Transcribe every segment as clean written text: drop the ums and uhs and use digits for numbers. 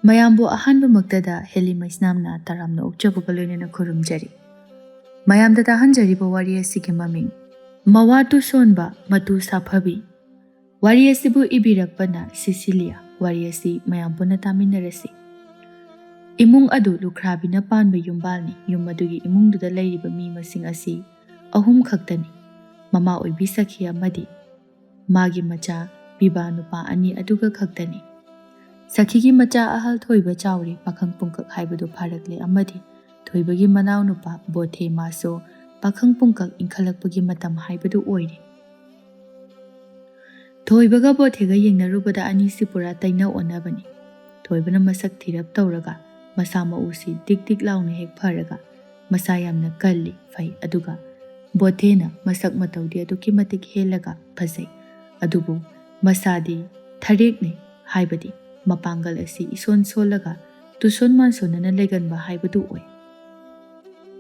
ꯃꯌꯥꯝꯕꯨ ꯑꯍꯥꯟꯕꯃꯛꯇꯗ ꯍꯦꯂꯤ ꯃꯩꯁꯅꯥꯝꯅ ꯇꯔꯥꯝꯅ ꯑꯣꯛꯆꯕꯒ ꯂꯣꯏꯅꯅ ꯈꯨꯔꯨꯝꯖꯔꯤ꯫ ꯃꯌꯥꯝꯗ ꯇꯥꯍꯟꯖꯔꯤꯕ ꯋꯥꯔꯤ ꯑꯁꯤꯒꯤ ꯃꯃꯤꯡ ꯃꯋꯥꯇꯨ ꯁꯣꯟꯕ ꯃꯇꯨ ꯁꯥꯐꯕꯤ꯫ ꯋꯥꯔꯤ ꯑꯁꯤꯕꯨ ꯏꯕꯤꯔꯛꯄꯅ ꯁꯤꯁꯤꯂꯤꯌꯥ꯫ ꯋꯥꯔꯤ ꯑꯁꯤ ꯃꯌꯥꯝ ꯄꯨꯟꯅ ꯇꯥꯃꯤꯟꯅꯔꯁꯤ꯫ ꯏꯃꯨꯡ ꯑꯗꯨ ꯂꯨꯈ꯭ꯔꯥꯕꯤꯅ ꯄꯥꯟꯕ ꯌꯨꯝꯕꯥꯜꯅꯤ꯫ ꯌꯨꯝ ꯑꯗꯨꯒꯤ ꯏꯃꯨꯡꯗꯨꯗ ꯂꯩꯔꯤꯕ ꯃꯤ ꯃꯁꯤꯡ ꯑꯁꯤ 3 ꯈꯛꯇꯅꯤ꯫ ꯃꯃꯥ ꯑꯣꯏꯕꯤ ꯁꯈꯤ ꯑꯃꯗꯤ ꯃꯥꯒꯤ ꯃꯆꯥ ꯄꯤꯕꯥ ꯅꯨꯄꯥ 2 ꯑꯗꯨꯒ ꯈꯛꯇꯅꯤ꯫ ꯁꯈꯤꯒꯤ ꯃꯆꯥ ꯑꯍꯜ ꯊꯣꯏꯕ ꯆꯥꯎꯔꯤ ꯄꯥꯈꯪ ꯄꯨꯡꯀꯛ ꯍꯥꯏꯕꯗꯨ ꯐꯥꯔꯛꯂꯦ ꯑꯃꯗꯤ ꯊꯣꯏꯕꯒꯤ ꯃꯅꯥꯎ ꯅꯨꯄꯥ ꯕꯣꯊꯦ ꯃꯥꯁꯨ ꯄꯥꯈꯪ ꯄꯨꯡꯀꯛ ꯏꯟꯈꯠꯂꯛꯄꯒꯤ ꯃꯇꯝ ꯍꯥꯏꯕꯗꯨ ꯑꯣꯏꯔꯤ꯫ ꯊꯣꯏꯕꯒ ꯕꯣꯊꯦꯒ ꯌꯦꯡꯅꯔꯨꯕꯗ ꯑꯅꯤꯁꯤ ꯄꯨꯔꯥ ꯇꯩꯅ ꯑꯣꯟꯅꯕꯅꯤ꯫ ꯊꯣꯏꯕꯅ ꯃꯁꯛ ꯊꯤꯔꯞ ꯇꯧꯔꯒ ꯃꯁꯥ ꯃꯎꯁꯤ ꯇꯤꯛ ꯇꯤꯛ ꯂꯥꯎꯅ ꯍꯦꯛ ꯐꯔꯒ ꯃꯁꯥ ꯌꯥꯝꯅ ꯀꯜꯂꯤ ꯐꯩ, ꯑꯗꯨꯒ ꯕꯣꯊꯦꯅ ꯃꯁꯛ ꯃꯇꯧꯗꯤ ꯑꯗꯨꯛꯀꯤ ꯃꯇꯤꯛ ꯍꯦꯜꯂꯒ ꯐꯖꯩ, ꯑꯗꯨꯕꯨ ꯃꯁꯥꯗꯤ ꯊꯔꯦꯛꯅꯤ, ꯍꯥꯏꯕꯗꯤ ꯃꯄꯥꯡꯒꯜ ꯑꯁꯤ ꯏꯁꯣꯟ ꯁꯣꯜꯂꯒ ꯇꯨꯁꯣꯟ ꯃꯥꯟꯁꯣꯟꯅꯅ ꯂꯩꯒꯟꯕ ꯍꯥꯏꯕꯗꯨ ꯑꯣꯏ꯫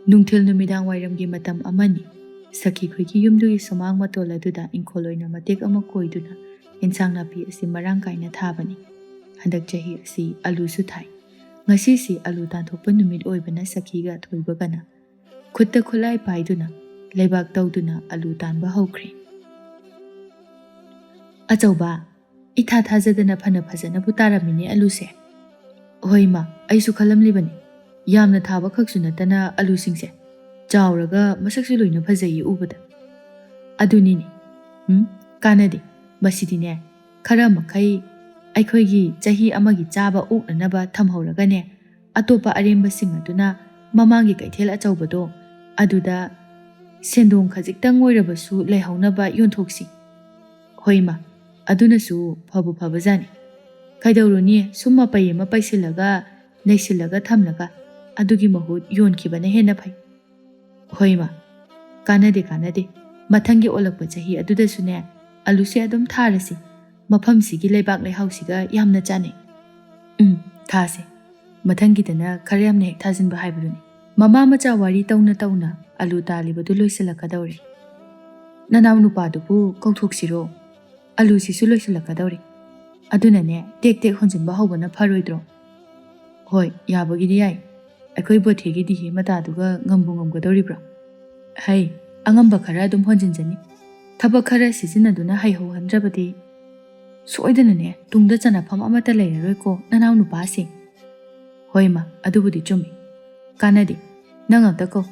ꯅꯨꯡꯊꯤꯜ ꯅꯨꯃꯤꯗꯥꯡ ꯋꯥꯏꯔꯝꯒꯤ ꯃꯇꯝ ꯑꯃꯅꯤ꯫ ꯁꯈꯤ ꯈꯣꯏꯒꯤ ꯌꯨꯝꯗꯨꯒꯤ ꯁꯨꯃꯥꯡ ꯃꯇꯣꯜ ꯑꯗꯨꯗ ꯏꯪꯈꯣꯜ ꯑꯣꯏꯅ ꯃꯇꯦꯛ ꯑꯃ ꯀꯣꯏꯗꯨꯅ ꯏꯟꯁꯥꯡ ꯅꯥꯄꯤ ꯑꯁꯤ ꯃꯔꯥꯡ ꯀꯥꯏꯅ ꯊꯥꯕꯅꯤ꯫ ꯍꯟꯗꯛ ꯆꯍꯤ ꯑꯁꯤ ꯑꯂꯨꯁꯨ ꯊꯥꯏ꯫ ꯉꯁꯤꯁꯤ ꯑꯂꯨ ꯇꯥꯟꯊꯣꯛꯄ ꯅꯨꯃꯤꯠ ꯑꯣꯏꯕꯅ ꯁꯈꯤꯒ ꯊꯣꯏꯕꯒꯅ ꯈꯨꯠꯇ ꯈꯨꯠꯂꯥꯏ ꯄꯥꯏꯗꯨꯅ ꯂꯩꯕꯥꯛ ꯇꯧꯗꯨꯅ ꯑꯂꯨ ꯇꯥꯟꯕ ꯍꯧꯈ꯭ꯔꯦ꯫ ꯑꯆꯧꯕ, ꯏꯊꯥ ꯊꯥꯖꯗꯅ ꯐꯅ ꯐꯖꯅꯕꯨ ꯇꯥꯔꯝꯃꯤꯅꯦ ꯑꯂꯨꯁꯦ꯫ ꯍꯣꯏ ꯃꯥ, ꯑꯩꯁꯨ ꯈꯜꯂꯝꯂꯤꯕꯅꯤ꯫ ꯌꯥꯝꯅ ꯊꯥꯕ ꯈꯛꯁꯨ ꯅꯠꯇꯅ ꯑꯂꯨꯁꯤꯡꯁꯦ ꯆꯥꯎꯔꯒ ꯃꯁꯛꯁꯨ ꯂꯣꯏꯅ ꯐꯖꯩ ꯎꯕꯗ꯫ ꯑꯗꯨꯅꯤꯅꯦ, ꯀꯥꯟꯅꯗꯦ ꯃꯁꯤꯗꯤꯅꯦ, ꯈꯔ ꯃꯈꯩ ꯑꯩꯈꯣꯏꯒꯤ ꯆꯍꯤ ꯑꯃꯒꯤ ꯆꯥꯕ ꯑꯣꯛꯅꯅꯕ ꯊꯝꯍꯧꯔꯒꯅꯦ, ꯑꯇꯣꯞꯄ ꯑꯔꯦꯝꯕꯁꯤꯡ ꯑꯗꯨꯅ ꯃꯃꯥꯡꯒꯤ ꯀꯩꯊꯦꯜ ꯑꯆꯧꯕꯗꯣ ꯑꯗꯨꯗ ꯁꯦꯟꯗꯣꯡ ꯈꯖꯤꯛꯇꯪ ꯑꯣꯏꯔꯕꯁꯨ ꯂꯩꯍꯧꯅꯕ ꯌꯣꯟꯊꯣꯛꯁꯤ꯫ ꯍꯣꯏ ꯃꯥ, ꯑꯗꯨꯅꯁꯨ ꯐꯕꯨ ꯐꯕꯖꯥꯠꯅꯤ꯫ ꯀꯩꯗꯧꯔꯨꯅꯤ, ꯁꯨꯝ ꯃꯄꯩ ꯑꯃ ꯄꯩꯁꯤꯜꯂꯒ ꯅꯩꯁꯤꯜꯂꯒ ꯊꯝꯂꯒ ꯑꯗꯨꯒꯤ ꯃꯍꯨꯠ ꯌꯣꯟꯈꯤꯕꯅ ꯍꯦꯟꯅ ꯐꯩ꯫ ꯍꯣꯏ ꯃꯥ, ꯀꯥꯟꯅꯗꯦ ꯀꯥꯟꯅꯗꯦ, ꯃꯊꯪꯒꯤ ꯑꯣꯜꯂꯛꯄ ꯆꯍꯤ ꯑꯗꯨꯗꯁꯨꯅꯦ ꯑꯂꯨꯁꯦ ꯑꯗꯨꯝ ꯊꯥꯔꯁꯤ꯫ ꯃꯐꯝꯁꯤꯒꯤ ꯂꯩꯕꯥꯛ ꯂꯩꯍꯥꯎꯁꯤꯒ ꯌꯥꯝꯅ ꯆꯥꯅꯩ꯫ ꯊꯥꯁꯦ, ꯃꯊꯪꯒꯤꯗꯅ ꯈꯔ ꯌꯥꯝꯅ ꯍꯦꯛ ꯊꯥꯖꯤꯟꯕ ꯍꯥꯏꯕꯗꯨꯅꯤ꯫ ꯃꯃꯥ ꯃꯆꯥ ꯋꯥꯔꯤ ꯇꯧꯅ ꯇꯧꯅ ꯑꯂꯨ ꯇꯥꯜꯂꯤꯕꯗꯨ ꯂꯣꯏꯁꯤꯜꯂꯛꯀꯗꯧꯔꯦ꯫ ꯅꯅꯥꯎ ꯅꯨꯄꯥꯗꯨꯕꯨ ꯀꯧꯊꯣꯛꯁꯤꯔꯣ? ꯑꯂꯨꯁꯤꯁꯨ ꯂꯣꯏꯁꯤꯜꯂꯛꯀꯗꯧꯔꯦ, ꯑꯗꯨꯅꯅꯦ ꯇꯦꯛ ꯇꯦꯛ ꯍꯣꯟꯖꯤꯟꯕ ꯍꯧꯕꯅ ꯐꯔꯣꯏꯗ꯭ꯔꯣ? ꯍꯣꯏ, ꯌꯥꯕꯒꯤꯗꯤ ꯌꯥꯏ꯫ ꯑꯩꯈꯣꯏ ꯕꯣꯊꯦꯒꯤ ꯗꯤꯍꯦ ꯃꯇꯥꯗꯨꯒ ꯉꯝꯕꯨ ꯉꯝꯒꯗꯧꯔꯤꯕ꯭ꯔꯣ? ꯍꯩ, ꯑꯉꯝꯕ ꯈꯔ ꯑꯗꯨꯝ ꯍꯣꯟꯖꯤꯟꯖꯅꯤ꯫ ꯊꯕꯛ ꯈꯔ ꯁꯤꯖꯤꯟꯅꯗꯨꯅ ꯍꯩꯍꯧꯍꯟꯗ꯭ꯔꯕꯗꯤ ꯁꯣꯏꯗꯅꯅꯦ ꯇꯨꯡꯗ ꯆꯟꯅꯐꯝ ꯑꯃꯠꯇ ꯂꯩꯔꯔꯣꯏꯀꯣ ꯅꯅꯥꯎ ꯅꯨꯄꯥꯁꯦ꯫ ꯍꯣꯏ ꯃꯥ, ꯑꯗꯨꯕꯨꯗꯤ ꯆꯨꯝꯃꯤ꯫ ꯀꯥꯟꯅꯗꯦ, ꯅꯪ ꯑꯝꯇ ꯀꯧ,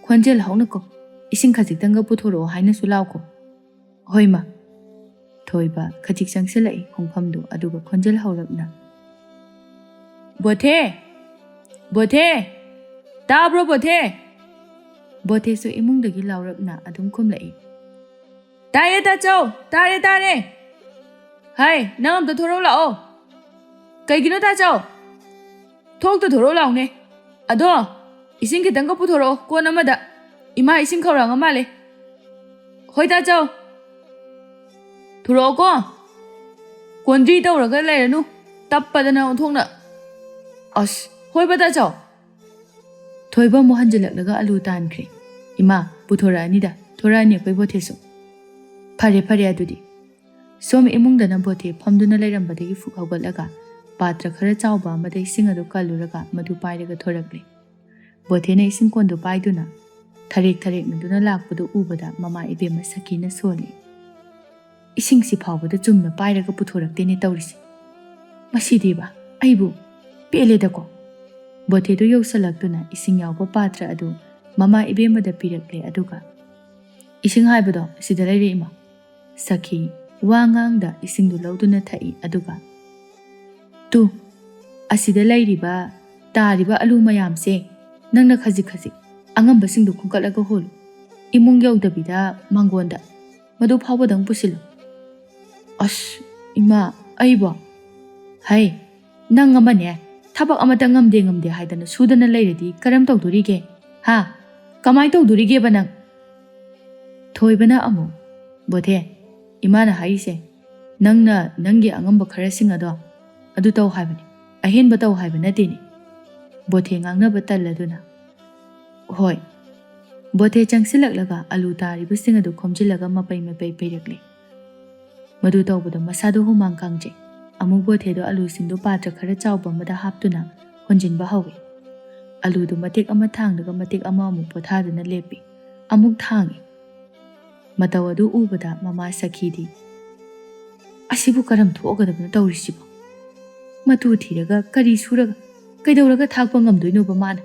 ꯈꯣꯟꯖꯦꯜ ꯍꯧꯅ ꯀꯧ, ꯏꯁꯤꯡ ꯈꯖꯤꯛꯇꯪꯒ ꯄꯨꯊꯣꯔꯛꯑꯣ ꯍꯥꯏꯅꯁꯨ ꯂꯥꯎꯀꯣ꯫ ꯍꯣꯏ ꯃꯥ꯫ ꯊꯣꯏꯕ ꯈꯖꯤꯛ ꯆꯪꯁꯤꯜꯂꯛꯏ ꯈꯣꯡꯐꯝꯗꯨ, ꯑꯗꯨꯒ ꯈꯣꯟꯖꯦꯜ ꯍꯧꯔꯞꯅ, ꯕꯣꯊꯦ! ꯕꯣꯊꯦ! ꯇꯥꯕ꯭ꯔꯣ ꯕꯣꯊꯦ? ꯕꯣꯊꯦꯁꯨ ꯏꯃꯨꯡꯗꯒꯤ ꯂꯥꯎꯔꯞꯅ ꯑꯗꯨꯝ ꯈꯨꯝꯂꯛꯏ꯫ ꯇꯥꯏꯌꯦ ꯇꯥꯆꯧ, ꯇꯥꯔꯦ ꯇꯥꯔꯦ꯫ ꯍꯥꯏ, ꯅꯪ ꯑꯝꯇ ꯊꯣꯔꯛꯎ ꯂꯥꯛꯑꯣ꯫ ꯀꯩꯒꯤꯅꯣ ꯇꯥꯆꯧ? ꯊꯣꯛꯇ ꯊꯣꯔꯛꯎ ꯂꯥꯎꯅꯦ꯫ ꯑꯗꯣ ꯏꯁꯤꯡ ꯈꯤꯇꯪꯒ ꯄꯨꯊꯣꯔꯛꯑꯣ ꯀꯣꯟ ꯑꯃꯗ, ꯏꯃꯥ ꯏꯁꯤꯡ ꯈꯧꯔꯥꯡꯉ ꯃꯥꯜꯂꯦ꯫ ꯍꯣꯏ ꯇꯥꯆꯧ꯫ ꯊꯨꯔꯛꯑꯣꯀꯣ, ꯀꯣꯟꯗ꯭ꯔꯤ ꯇꯧꯔꯒ ꯂꯩꯔꯅꯨ, ꯇꯞꯄꯗꯅ ꯑꯣꯟꯊꯣꯛꯅ꯫ ꯑꯁ, ꯍꯣꯏꯕ ꯇꯥꯆꯧ꯫ ꯊꯣꯏꯕ ꯑꯃꯨꯛ ꯍꯟꯖꯤꯜꯂꯛꯂꯒ ꯑꯂꯨ ꯇꯥꯟꯈ꯭ꯔꯦ꯫ ꯏꯃꯥ, ꯄꯨꯊꯣꯔꯛꯑꯅꯤꯗ, ꯊꯣꯔꯛꯑꯅꯤ ꯑꯩꯈꯣꯏ ꯕꯣꯊꯦꯁꯨ꯫ ꯐꯔꯦ ꯐꯔꯦ ꯑꯗꯨꯗꯤ꯫ ꯁꯣꯝ ꯏꯃꯨꯡꯗꯅ ꯕꯣꯊꯦ ꯐꯝꯗꯨꯅ ꯂꯩꯔꯝꯕꯗꯒꯤ ꯐꯨꯛ ꯍꯧꯒꯠꯂꯒ ꯄꯥꯇ꯭ꯔ ꯈꯔ ꯆꯥꯎꯕ ꯑꯃꯗ ꯏꯁꯤꯡ ꯑꯗꯨ ꯀꯜꯂꯨꯔꯒ ꯃꯗꯨ ꯄꯥꯏꯔꯒ ꯊꯣꯔꯛꯂꯦ꯫ ꯕꯣꯊꯦꯅ ꯏꯁꯤꯡ ꯀꯣꯟꯗꯨ ꯄꯥꯏꯗꯨꯅ ꯊꯔꯦꯛ ꯊꯔꯦꯛꯅꯗꯨꯅ ꯂꯥꯛꯄꯗꯨ ꯎꯕꯗ ꯃꯃꯥ ꯏꯕꯦꯝꯃ ꯁꯈꯤꯅ ꯁꯣꯜꯂꯤ꯫ ꯏꯁꯤꯡꯁꯤ ꯐꯥꯎꯕꯗ ꯆꯨꯝꯅ ꯄꯥꯏꯔꯒ ꯄꯨꯊꯣꯔꯛꯇꯦꯅꯦ ꯇꯧꯔꯤꯁꯤ꯫ ꯃꯁꯤꯗꯤꯕ ꯑꯩꯕꯨ ꯄꯦꯜꯂꯦꯗꯀꯣ꯫ ꯕꯣꯊꯦꯗꯨ ꯌꯧꯁꯜꯂꯛꯇꯨꯅ ꯏꯁꯤꯡ ꯌꯥꯎꯕ ꯄꯥꯇ꯭ꯔ ꯑꯗꯨ ꯃꯃꯥ ꯏꯕꯦꯝꯃꯗ ꯄꯤꯔꯛꯂꯦ, ꯑꯗꯨꯒ ꯏꯁꯤꯡ ꯍꯥꯏꯕꯗꯣ ꯁꯤꯗ ꯂꯩꯔꯦ ꯏꯃꯥ꯫ ꯁꯈꯤ ꯋꯥ ꯉꯥꯡꯗ ꯏꯁꯤꯡꯗꯨ ꯂꯧꯗꯨꯅ ꯊꯛꯏ, ꯑꯗꯨꯒ ꯇꯨ, ꯑꯁꯤꯗ ꯂꯩꯔꯤꯕ ꯇꯥꯔꯤꯕ ꯑꯂꯨ ꯃꯌꯥꯝꯁꯦ ꯅꯪꯅ ꯈꯖꯤꯛ ꯈꯖꯤꯛ ꯑꯉꯝꯕꯁꯤꯡꯗꯨ ꯈꯨꯝꯀꯠꯂꯒ ꯍꯣꯜꯂꯨ꯫ ꯏꯃꯨꯡ ꯌꯧꯗꯕꯤꯗ ꯃꯥꯡꯒꯣꯟꯗ ꯃꯗꯨ ꯐꯥꯎꯕꯗꯪ ꯄꯨꯁꯤꯜꯂꯨ꯫ ꯑꯁ ꯏꯃꯥ, ꯑꯩꯕꯣ? ꯍꯩ, ꯅꯪ ꯑꯃꯅꯦ ꯊꯕꯛ ꯑꯃꯇ ꯉꯝꯗꯦ ꯉꯝꯗꯦ ꯍꯥꯏꯗꯅ ꯁꯨꯗꯅ ꯂꯩꯔꯗꯤ ꯀꯔꯝ ꯇꯧꯗꯣꯔꯤꯒꯦ? ꯍꯥ? ꯀꯃꯥꯏ ꯇꯧꯗꯣꯔꯤꯒꯦꯕ ꯅꯪ? ꯊꯣꯏꯕꯅ ꯑꯃꯨꯛ, ꯕꯣꯊꯦ, ꯏꯃꯥꯅ ꯍꯥꯏꯔꯤꯁꯦ ꯅꯪꯅ ꯅꯪꯒꯤ ꯑꯉꯝꯕ ꯈꯔꯁꯤꯡ ꯑꯗꯨ ꯇꯧ ꯍꯥꯏꯕꯅꯤ, ꯑꯍꯦꯟꯕ ꯇꯧ ꯍꯥꯏꯕ ꯅꯠꯇꯦꯅꯦ꯫ ꯕꯣꯊꯦ ꯉꯥꯡꯅꯕ ꯇꯜꯂꯗꯨꯅ ꯍꯣꯏ꯫ ꯕꯣꯊꯦ ꯆꯪꯁꯤꯜꯂꯛꯂꯒ ꯑꯂꯨ ꯇꯥꯔꯤꯕꯁꯤꯡ ꯑꯗꯨ ꯈꯣꯝꯖꯤꯜꯂꯒ ꯃꯄꯩ ꯃꯄꯩ ꯄꯩꯔꯛꯂꯦ꯫ ꯃꯗꯨ ꯇꯧꯕꯗ ꯃꯁꯥꯗꯨ ꯍꯨꯃꯥꯡ ꯀꯥꯡꯖꯩ꯫ ꯑꯃꯨꯛ ꯕꯣꯊꯦꯗꯣ ꯑꯂꯨꯁꯤꯡꯗꯣ ꯄꯥꯇ꯭ꯔ ꯈꯔ ꯆꯥꯎꯕ ꯑꯃꯗ ꯍꯥꯞꯇꯨꯅ ꯍꯣꯟꯖꯤꯟꯕ ꯍꯧꯏ꯫ ꯑꯂꯨꯗꯨ ꯃꯇꯦꯛ ꯑꯃ ꯊꯥꯡꯂꯒ ꯃꯇꯦꯛ ꯑꯃ ꯑꯃꯨꯛ ꯄꯣꯊꯥꯗꯨꯅ ꯂꯦꯞꯄꯤ꯫ ꯑꯃꯨꯛ ꯊꯥꯡꯏ꯫ ꯃꯇꯧ ꯑꯗꯨ ꯎꯕꯗ ꯃꯃꯥ ꯁꯈꯤꯗꯤ ꯑꯁꯤꯕꯨ ꯀꯔꯝ ꯊꯣꯛꯑꯒꯗꯕꯅꯣ ꯇꯧꯔꯤꯁꯤꯕꯣ? ꯃꯇꯨ ꯊꯤꯔꯒ ꯀꯔꯤ ꯁꯨꯔꯒ ꯀꯩꯗꯧꯔꯒ ꯊꯥꯛꯄ ꯉꯝꯗꯣꯏꯅꯣꯕ ꯃꯥꯅ?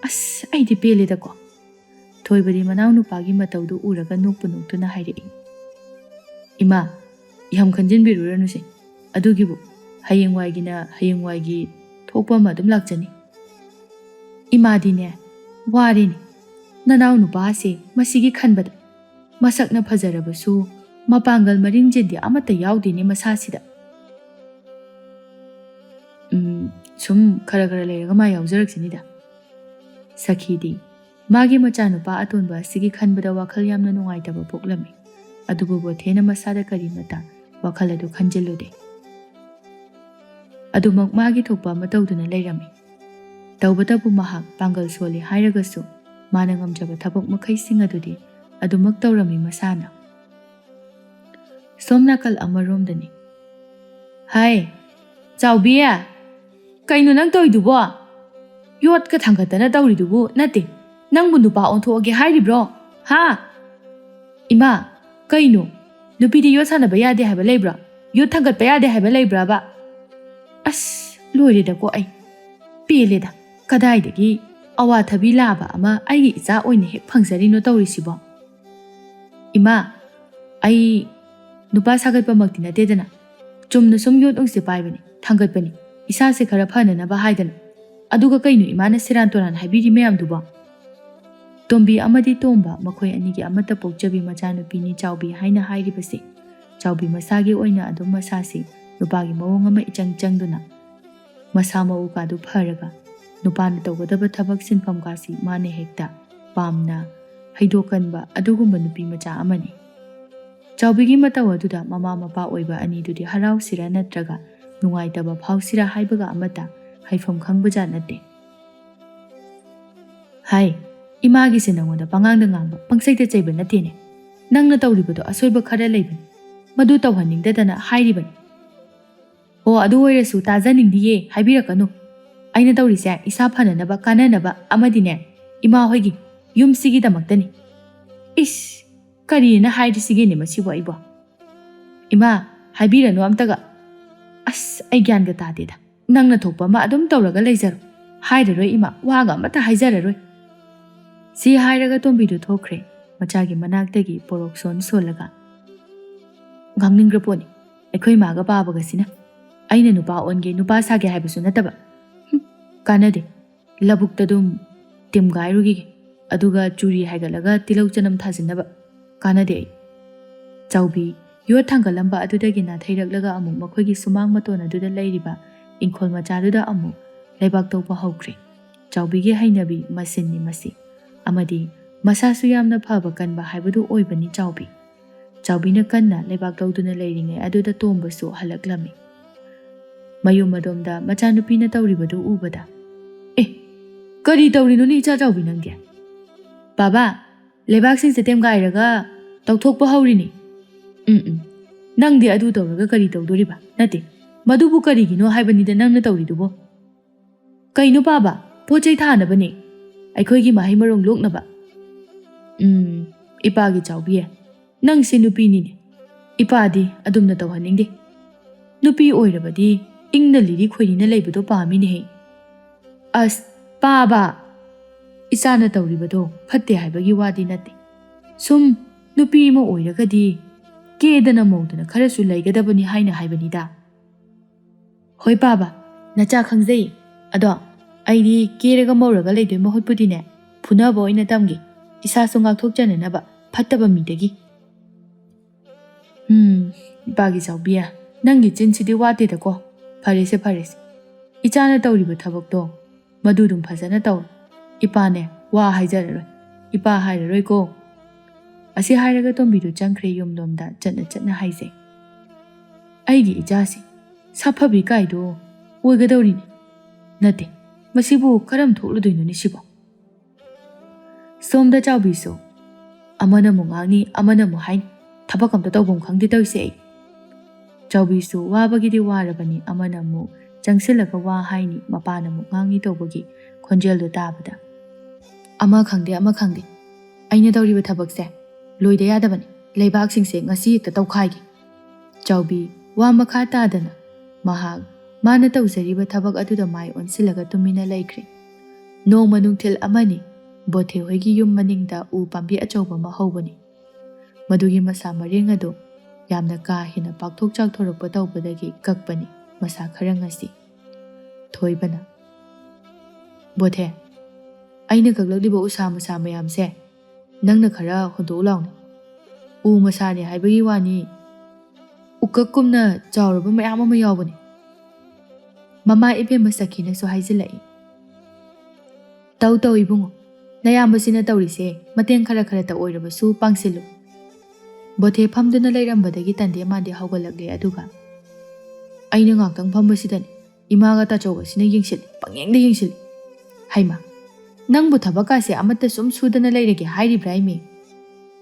ꯑꯁ ꯑꯩꯗꯤ ꯄꯦꯜꯂꯦꯗꯀꯣ꯫ ꯊꯣꯏꯕꯗꯤ ꯃꯅꯥꯎ ꯅꯨꯄꯥꯒꯤ ꯃꯇꯧꯗꯨ ꯎꯔꯒ ꯅꯣꯛꯄꯨ ꯅꯣꯛꯇꯨꯅ ꯍꯥꯏꯔꯛꯏ꯫ ꯏꯃꯥ, ꯌꯥꯝ ꯈꯟꯖꯤꯟꯕꯤꯔꯨꯔꯅꯨꯁꯦ꯫ ꯑꯗꯨꯒꯤꯕꯨ ꯍꯌꯦꯡꯋꯥꯏꯒꯤꯅ ꯍꯌꯦꯡꯋꯥꯏꯒꯤ ꯊꯣꯛꯄ ꯑꯃ ꯑꯗꯨꯝ ꯂꯥꯛꯆꯅꯤ꯫ ꯏꯃꯥꯗꯤꯅꯦ ꯋꯥꯔꯦꯅꯦ꯫ ꯅꯅꯥꯎ ꯅꯨꯄꯥꯁꯦ ꯃꯁꯤꯒꯤ ꯈꯟꯕꯗ ꯃꯁꯛꯅ ꯐꯖꯔꯕꯁꯨ ꯃꯄꯥꯡꯒꯜ ꯃꯔꯤꯡꯖꯦꯟꯗꯤ ꯑꯃꯠꯇ ꯌꯥꯎꯗꯦꯅꯦ ꯃꯁꯥꯁꯤꯗ꯫ ꯁꯨꯝ ꯈꯔ ꯈꯔ ꯂꯩꯔꯒ ꯃꯥ ꯌꯥꯎꯖꯔꯛꯁꯤꯅꯤꯗ꯫ ꯁꯈꯤꯗꯤ ꯃꯥꯒꯤ ꯃꯆꯥꯅꯨꯄꯥ ꯑꯇꯣꯟꯕ ꯑꯁꯤꯒꯤ ꯈꯟꯕꯗ ꯋꯥꯈꯜ ꯌꯥꯝꯅ ꯅꯨꯡꯉꯥꯏꯇꯕ ꯄꯣꯛꯂꯝꯃꯤ꯫ ꯑꯗꯨꯕꯨ ꯕꯣꯊꯦꯅ ꯃꯁꯥꯗ ꯀꯔꯤꯃꯇ ꯋꯥꯈꯜ ꯑꯗꯨ ꯈꯟꯖꯤꯜꯂꯨꯗꯦ꯫ ꯑꯗꯨꯃꯛ ꯃꯥꯒꯤ ꯊꯣꯛꯄ ꯑꯃ ꯇꯧꯗꯨꯅ ꯂꯩꯔꯝꯃꯤ꯫ ꯇꯧꯕꯇꯕꯨ ꯃꯍꯥꯛ ꯄꯥꯡꯒꯜ ꯁꯣꯜꯂꯤ ꯍꯥꯏꯔꯒꯁꯨ ꯃꯥꯅ ꯉꯝꯖꯕ ꯊꯕꯛ ꯃꯈꯩꯁꯤꯡ ꯑꯗꯨꯗꯤ ꯑꯗꯨꯃꯛ ꯇꯧꯔꯝꯃꯤ ꯃꯁꯥꯅ꯫ ꯁꯣꯝ ꯅꯥꯀꯜ ꯑꯃꯔꯣꯝꯗꯅꯤ꯫ ꯍꯥꯏ ꯆꯥꯎꯕꯤ, ꯀꯩꯅꯣ ꯅꯪ ꯇꯧꯔꯤꯗꯨꯕꯣ? ꯌꯣꯠꯀ ꯊꯥꯡꯒꯠꯇꯅ ꯇꯧꯔꯤꯗꯨꯕꯨ ꯅꯠꯇꯦ ꯅꯪꯕꯨ ꯅꯨꯄꯥ ꯑꯣꯟꯊꯣꯛꯑꯒꯦ ꯍꯥꯏꯔꯤꯕ꯭ꯔꯣ? ꯍꯥ? ꯏꯃꯥ, ꯀꯩꯅꯣ? ꯅꯨꯄꯤꯗꯤ ꯌꯣꯠ ꯁꯥꯟꯅꯕ ꯌꯥꯗꯦ ꯍꯥꯏꯕ ꯂꯩꯕ꯭ꯔꯥ? ꯌꯣꯠ ꯊꯥꯡꯒꯠꯄ ꯌꯥꯗꯦ ꯍꯥꯏꯕ ꯂꯩꯕ꯭ꯔꯥꯕ? ꯑꯁ ꯂꯣꯏꯔꯦꯗꯀꯣ ꯑꯩ ꯄꯦꯜꯂꯦꯗ꯫ ꯀꯗꯥꯏꯗꯒꯤ ꯑꯋꯥꯊꯕꯤ ꯂꯥꯕ ꯑꯃ ꯑꯩꯒꯤ ꯏꯆꯥ ꯑꯣꯏꯅ ꯍꯦꯛ ꯐꯪꯖꯔꯤꯅꯣ ꯇꯧꯔꯤꯁꯤꯕꯣ? ꯏꯃꯥ, ꯑꯩ ꯅꯨꯄꯥ ꯁꯥꯒꯠꯄꯃꯛꯇꯤ ꯅꯠꯇꯦꯗꯅ ꯆꯨꯝꯅ ꯁꯨꯝ ꯌꯣꯠ ꯅꯨꯡꯁꯦ ꯄꯥꯏꯕꯅꯤ, ꯊꯥꯡꯒꯠꯄꯅꯤ, ꯏꯁꯥꯁꯦ ꯈꯔ ꯐꯅꯅꯕ ꯍꯥꯏꯗꯅ꯫ ꯑꯗꯨꯒ ꯀꯩꯅꯣ ꯏꯃꯥꯅ ꯁꯦꯔꯥꯟ ꯇꯨꯔꯥꯟ ꯍꯥꯏꯕꯤꯔꯤ ꯃꯌꯥꯝꯗꯨꯕꯣ? ꯇꯣꯝꯕꯤ ꯑꯃꯗꯤ ꯇꯣꯝꯕ ꯃꯈꯣꯏ ꯑꯅꯤꯒꯤ ꯑꯃꯠꯇ ꯄꯣꯛꯆꯕꯤ ꯃꯆꯥꯅꯨꯄꯤꯅꯤ ꯆꯥꯎꯕꯤ ꯍꯥꯏꯅ ꯍꯥꯏꯔꯤꯕꯁꯤ꯫ ꯆꯥꯎꯕꯤ ꯃꯁꯥꯒꯤ ꯑꯣꯏꯅ ꯑꯗꯨꯝ ꯃꯁꯥꯁꯤ ꯅꯨꯄꯥꯒꯤ ꯃꯑꯣꯡ ꯑꯃ ꯏꯆꯪ ꯆꯪꯗꯨꯅ ꯃꯁꯥ ꯃꯎ ꯀꯥꯗꯨ ꯐꯔꯒ ꯅꯨꯄꯥꯅ ꯇꯧꯒꯗꯕ ꯊꯕꯛ ꯁꯤꯟꯐꯝ ꯀꯥꯁꯤ ꯃꯥꯅ ꯍꯦꯛꯇ ꯄꯥꯝꯅ ꯍꯩꯗꯣꯛꯀꯟꯕ ꯑꯗꯨꯒꯨꯝꯕ ꯅꯨꯄꯤ ꯃꯆꯥ ꯑꯃꯅꯤ꯫ ꯆꯥꯎꯕꯤꯒꯤ ꯃꯇꯧ ꯑꯗꯨꯗ ꯃꯃꯥ ꯃꯄꯥ ꯑꯣꯏꯕ ꯑꯅꯤꯗꯨꯗꯤ ꯍꯔꯥꯎꯁꯤꯔ ꯅꯠꯇ꯭ꯔꯒ ꯅꯨꯡꯉꯥꯏꯇꯕ ꯐꯥꯎꯁꯤꯔ ꯍꯥꯏꯕꯒ ꯑꯃꯠꯇ ꯍꯥꯏꯐꯝ ꯈꯪꯕꯖꯥꯠ ꯅꯠꯇꯦ꯫ ꯍꯥꯏ, ꯏꯃꯥꯒꯤꯁꯦ ꯅꯪꯉꯣꯟꯗ ꯄꯉꯥꯡꯗ ꯉꯥꯡꯕ ꯄꯪꯆꯩꯗ ꯆꯩꯕ ꯅꯠꯇꯦꯅꯦ꯫ ꯅꯪꯅ ꯇꯧꯔꯤꯕꯗꯣ ꯑꯁꯣꯏꯕ ꯈꯔ ꯂꯩꯕꯅꯤ꯫ ꯃꯗꯨ ꯇꯧꯍꯟꯅꯤꯡꯗꯗꯅ ꯍꯥꯏꯔꯤꯕꯅꯤ꯫ ꯑꯣ ꯑꯗꯨ ꯑꯣꯏꯔꯁꯨ ꯇꯥꯖꯅꯤꯡꯗꯤꯌꯦ, ꯍꯥꯏꯕꯤꯔꯛꯀꯅꯨ꯫ ꯑꯩꯅ ꯇꯧꯔꯤꯁꯦ ꯏꯁꯥ ꯐꯅꯅꯕ ꯀꯥꯟꯅꯅꯕ ꯑꯃꯗꯤꯅꯦ ꯏꯃꯥ ꯍꯣꯏꯒꯤ ꯌꯨꯝꯁꯤꯒꯤꯗꯃꯛꯇꯅꯤ꯫ ꯏꯁ ꯀꯔꯤꯅ ꯍꯥꯏꯔꯤꯁꯤꯒꯦꯅꯦ ꯃꯁꯤꯕꯨ ꯑꯩꯕꯣ? ꯏꯃꯥ ꯍꯥꯏꯕꯤꯔꯅꯨ ꯑꯝꯇꯒ꯫ ꯑꯁ ꯑꯩ ꯒ꯭ꯌꯥꯟꯒ ꯇꯥꯗꯦꯗ꯫ ꯅꯪꯅ ꯊꯣꯛꯄ ꯑꯃ ꯑꯗꯨꯝ ꯇꯧꯔꯒ ꯂꯩꯖꯔꯣ꯫ ꯍꯥꯏꯔꯔꯣꯏ ꯏꯃꯥ, ꯋꯥꯒ ꯑꯃꯠꯇ ꯍꯥꯏꯖꯔꯔꯣꯏ꯫ ꯁꯤ ꯍꯥꯏꯔꯒ ꯇꯣꯝꯕꯤꯗꯨ ꯊꯣꯛꯈ꯭ꯔꯦ ꯃꯆꯥꯒꯤ ꯃꯅꯥꯛꯇꯒꯤ ꯄꯣꯔꯣꯛ ꯁꯣꯜꯂꯒ꯫ ꯉꯥꯡꯅꯤꯡꯈ꯭ꯔ ꯄꯣꯠꯅꯤ ꯑꯩꯈꯣꯏ ꯃꯥꯒ ꯄꯥꯕꯒꯁꯤꯅ꯫ ꯑꯩꯅ ꯅꯨꯄꯥ ꯑꯣꯟꯒꯦ ꯅꯨꯄꯥ ꯁꯥꯒꯦ ꯍꯥꯏꯕꯁꯨ ꯅꯠꯇꯕ꯫ ꯀꯥꯟꯅꯗꯦ, ꯂꯧꯕꯨꯛꯇ ꯑꯗꯨꯝ ꯇꯤꯝꯒꯥꯏꯔꯨꯈꯤꯒꯦ ꯑꯗꯨꯒ ꯆꯨꯔꯤ ꯍꯥꯏꯒꯠꯂꯒ ꯇꯤꯜꯍꯧ ꯆꯅꯝ ꯊꯥꯖꯤꯟꯅꯕ꯫ ꯀꯥꯟꯅꯗꯦ ꯑꯩ꯫ ꯆꯥꯎꯕꯤ ꯌꯣꯠ ꯊꯥꯡꯒꯠꯂꯝꯕ ꯑꯗꯨꯗꯒꯤ ꯅꯥꯊꯩꯔꯛꯂꯒ ꯑꯃꯨꯛ ꯃꯈꯣꯏꯒꯤ ꯁꯨꯃꯥꯡ ꯃꯇꯣꯟ ꯑꯗꯨꯗ ꯂꯩꯔꯤꯕ ꯏꯪꯈꯣꯜ ꯃꯆꯥꯗꯨꯗ ꯑꯃꯨꯛ ꯂꯩꯕꯥꯛ ꯇꯧꯕ ꯍꯧꯈ꯭ꯔꯦ꯫ ꯆꯥꯎꯕꯤꯒꯤ ꯍꯩꯅꯕꯤ ꯃꯁꯤꯟꯅꯤ ꯃꯁꯤ, ꯑꯃꯗꯤ ꯃꯁꯥꯁꯨ ꯌꯥꯝꯅ ꯐꯕ ꯀꯟꯕ ꯍꯥꯏꯕꯗꯨ ꯑꯣꯏꯕꯅꯤ ꯆꯥꯎꯕꯤ꯫ ꯆꯥꯎꯕꯤꯅ ꯀꯟꯅ ꯂꯩꯕꯥꯛ ꯇꯧꯗꯨꯅ ꯂꯩꯔꯤꯉꯩ ꯑꯗꯨꯗ ꯇꯣꯝꯕꯁꯨ ꯍꯜꯂꯛꯂꯝꯃꯤ꯫ ꯃꯌꯨꯝ ꯑꯗꯣꯝꯗ ꯃꯆꯥꯅꯨꯄꯤꯅ ꯇꯧꯔꯤꯕꯗꯨ ꯎꯕꯗ, ꯑꯦ ꯀꯔꯤ ꯇꯧꯔꯤꯅꯣꯅꯦ ꯏꯆꯥ ꯆꯥꯎꯕꯤ ꯅꯪꯗꯤ? ꯕꯥꯕꯥ, ꯂꯩꯕꯥꯛꯁꯤꯡꯁꯦ ꯇꯦꯝꯒꯥꯏꯔꯒ ꯇꯧꯊꯣꯛꯄ ꯍꯧꯔꯤꯅꯤ꯫ ꯅꯪꯗꯤ ꯑꯗꯨ ꯇꯧꯔꯒ ꯀꯔꯤ ꯇꯧꯗꯣꯔꯤꯕ? ꯅꯠꯇꯦ ꯃꯗꯨꯕꯨ ꯀꯔꯤꯒꯤꯅꯣ ꯍꯥꯏꯕꯅꯤꯗ ꯅꯪꯅ ꯇꯧꯔꯤꯗꯨꯕꯣ? ꯀꯩꯅꯣ ꯕꯥꯕꯥ, ꯄꯣꯠ ꯆꯩ ꯊꯥꯅꯕꯅꯦ, ꯑꯩꯈꯣꯏꯒꯤ ꯃꯍꯩ ꯃꯔꯣꯡ ꯂꯣꯛꯅꯕ꯫ ꯏꯄꯥꯒꯤ ꯆꯥꯎꯕꯤ, ꯅꯪꯁꯦ ꯅꯨꯄꯤꯅꯤꯅꯦ꯫ ꯏꯄꯥꯗꯤ ꯑꯗꯨꯝꯅ ꯇꯧꯍꯟꯅꯤꯡꯗꯦ꯫ ꯅꯨꯄꯤ ꯑꯣꯏꯔꯕꯗꯤ ꯏꯪꯅ ꯂꯤꯔꯤ ꯈꯣꯏꯔꯤꯅ ꯂꯩꯕꯗꯣ ꯄꯥꯝꯃꯤꯅꯦꯍꯦ꯫ ꯑꯁ ꯕꯥꯕꯥ, ꯏꯆꯥꯅ ꯇꯧꯔꯤꯕꯗꯣ ꯐꯠꯇꯦ ꯍꯥꯏꯕꯒꯤ ꯋꯥꯗꯤ ꯅꯠꯇꯦ꯫ ꯁꯨꯝ ꯅꯨꯄꯤ ꯑꯃ ꯑꯣꯏꯔꯒꯗꯤ ꯀꯦꯗꯅ ꯃꯧꯗꯅ ꯈꯔꯁꯨ ꯂꯩꯒꯗꯕꯅꯤ ꯍꯥꯏꯅ ꯍꯥꯏꯕꯅꯤꯗ꯫ ꯍꯣꯏ ꯕꯥꯕꯥ, ꯅꯆꯥ ꯈꯪꯖꯩ꯫ ꯑꯗꯣ ꯑꯩꯗꯤ ꯀꯦꯔꯒ ꯃꯧꯔꯒ ꯂꯩꯗꯣꯏ ꯃꯍꯨꯠꯄꯨꯗꯤꯅꯦ ꯐꯨꯅꯕ ꯑꯣꯏꯅ ꯇꯝꯒꯦ, ꯏꯁꯥꯁꯨ ꯉꯥꯛꯊꯣꯛꯆꯅꯅꯕ ꯐꯠꯇꯕ ꯃꯤꯗꯒꯤ꯫ ꯏꯄꯥꯒꯤ ꯆꯥꯎꯕꯤ, ꯅꯪꯒꯤ ꯆꯤꯟꯁꯤꯗꯤ ꯋꯥꯠꯇꯦꯗꯀꯣ꯫ ꯐꯔꯦꯁꯦ ꯐꯔꯦꯁꯦ, ꯏꯆꯥꯅ ꯇꯧꯔꯤꯕ ꯊꯕꯛꯇꯣ ꯃꯗꯨ ꯑꯗꯨꯝ ꯐꯖꯅ ꯇꯧꯔꯣ꯫ ꯏꯄꯥꯅꯦ ꯋꯥ ꯍꯥꯏꯖꯔꯔꯣꯏ, ꯏꯄꯥ ꯍꯥꯏꯔꯔꯣꯏꯀꯣ꯫ ꯑꯁꯤ ꯍꯥꯏꯔꯒ ꯇꯣꯝꯕꯤꯗꯨ ꯆꯪꯈ꯭ꯔꯦ ꯌꯨꯝꯂꯣꯝꯗ ꯆꯠꯅ ꯆꯠꯅ ꯍꯥꯏꯖꯩ꯫ ꯑꯩꯒꯤ ꯏꯆꯥꯁꯤ ꯁꯥꯐꯕꯤ ꯀꯥꯏꯗꯣ ꯑꯣꯏꯒꯗꯧꯔꯤꯅꯤ꯫ ꯅꯠꯇꯦ, ꯃꯁꯤꯕꯨ ꯀꯔꯝ ꯊꯣꯛꯂꯨꯗꯣꯏꯅꯣꯅꯦ ꯁꯤꯕꯣ? ꯁꯣꯝꯗ ꯆꯥꯎꯕꯤꯁꯨ ꯑꯃꯅ ꯑꯃꯨꯛ ꯉꯥꯡꯅꯤ ꯑꯃꯅ ꯑꯃꯨꯛ ꯍꯥꯏꯅꯤ, ꯊꯕꯛ ꯑꯝꯇ ꯇꯧꯐꯝ ꯈꯪꯗꯦ ꯇꯧꯔꯤꯁꯦ ꯑꯩ꯫ ꯆꯥꯎꯕꯤꯁꯨ ꯋꯥꯕꯒꯤꯗꯤ ꯋꯥꯔꯕꯅꯤ ꯑꯃꯅ ꯑꯃꯨꯛ ꯆꯪꯁꯤꯜꯂꯒ ꯋꯥ ꯍꯥꯏꯅꯤ ꯃꯄꯥꯅ ꯑꯃꯨꯛ ꯉꯥꯡꯉꯤ ꯇꯧꯕꯒꯤ ꯈꯣꯟꯖꯦꯜꯗꯨ ꯇꯥꯕꯗ ꯑꯃ ꯈꯪꯗꯦ ꯑꯩꯅ ꯇꯧꯔꯤꯕ ꯊꯕꯛꯁꯦ ꯂꯣꯏꯗ ꯌꯥꯗꯕꯅꯤ ꯂꯩꯕꯥꯛꯁꯤꯡꯁꯦ ꯉꯁꯤ ꯍꯦꯛꯇ ꯇꯧꯈꯥꯏꯒꯦ ꯆꯥꯎꯕꯤ ꯋꯥ ꯃꯈꯥ ꯇꯥꯗꯅ ꯃꯍꯥꯛ ꯃꯥꯅ ꯇꯧꯖꯔꯤꯕ ꯊꯕꯛ ꯑꯗꯨꯗ ꯃꯥꯏ ꯑꯣꯟꯁꯤꯜꯂꯒ ꯇꯨꯃꯤꯟꯅ ꯂꯩꯈ꯭ꯔꯦ ꯅꯣꯡꯃ ꯅꯨꯡꯊꯤꯜ ꯑꯃꯅꯤ ꯕꯣꯊꯦ ꯍꯣꯏꯒꯤ ꯌꯨꯝ ꯃꯅꯤꯡꯗ ꯎ ꯄꯥꯝꯕꯤ ꯑꯆꯧꯕ ꯑꯃ ꯍꯧꯕꯅꯤ ꯃꯗꯨꯒꯤ ꯃꯁꯥ ꯃꯔꯦꯡ ꯑꯗꯨ ꯌꯥꯝꯅ ꯀꯥ ꯍꯦꯟꯅ ꯄꯥꯛꯊꯣꯛ ꯆꯥꯎꯊꯣꯔꯛꯄ ꯇꯧꯕꯗꯒꯤ ꯀꯛꯄꯅꯤ ꯃꯁꯥ ꯈꯔ ꯉꯁꯤ ꯊꯣꯏꯕꯅ ꯕꯣꯊꯦ ꯑꯩꯅ ꯀꯛꯂꯛꯂꯤꯕ ꯎꯁꯥ ꯃꯁꯥ ꯃꯌꯥꯝꯁꯦ ꯅꯪꯅ ꯈꯔ ꯍꯣꯟꯗꯣꯛꯎ ꯂꯥꯎꯅꯦ ꯎ ꯃꯁꯥꯅꯦ ꯍꯥꯏꯕꯒꯤ ꯋꯥꯅꯤ ꯎꯀꯛꯀꯨꯝꯅ ꯆꯥꯎꯔꯕ ꯃꯌꯥꯝ ꯑꯃ ꯌꯥꯎꯕꯅꯤ ꯃꯃꯥ ꯏꯕꯦꯝꯃ ꯁꯈꯤꯅꯁꯨ ꯍꯥꯏꯖꯤꯜꯂꯛꯏ ꯇꯧ ꯏꯕꯨꯡꯉꯣ ꯅꯌꯥꯝꯕꯁꯤꯅ ꯇꯧꯔꯤꯁꯦ ꯃꯇꯦꯡ ꯈꯔꯇ ꯑꯣꯏꯔꯕꯁꯨ ꯄꯥꯡꯁꯤꯜꯂꯨ ꯕꯣꯊꯦ ꯐꯝꯗꯨꯅ ꯂꯩꯔꯝꯕꯗꯒꯤ ꯇꯟꯗꯦ ꯃꯥꯟꯗꯦ ꯍꯧꯒꯠꯂꯛꯂꯦ ꯑꯗꯨꯒ ꯑꯩꯅ ꯉꯥꯛꯇꯪ ꯐꯝꯕꯁꯤꯗꯅꯤ ꯏꯃꯥꯒ ꯇꯥꯆꯧꯕꯁꯤꯅ ꯌꯦꯡꯁꯤꯜꯂꯤ ꯄꯪꯌꯦꯡꯗ ꯌꯦꯡꯁꯤꯜꯂꯤ ꯍꯩꯃꯥ ꯅꯪꯕꯨ ꯊꯕꯛꯀꯥꯁꯦ ꯑꯃꯠꯇ ꯁꯨꯝ ꯁꯨꯗꯅ ꯂꯩꯔꯒꯦ ꯍꯥꯏꯔꯤꯕ꯭ꯔꯥ ꯏꯃꯦ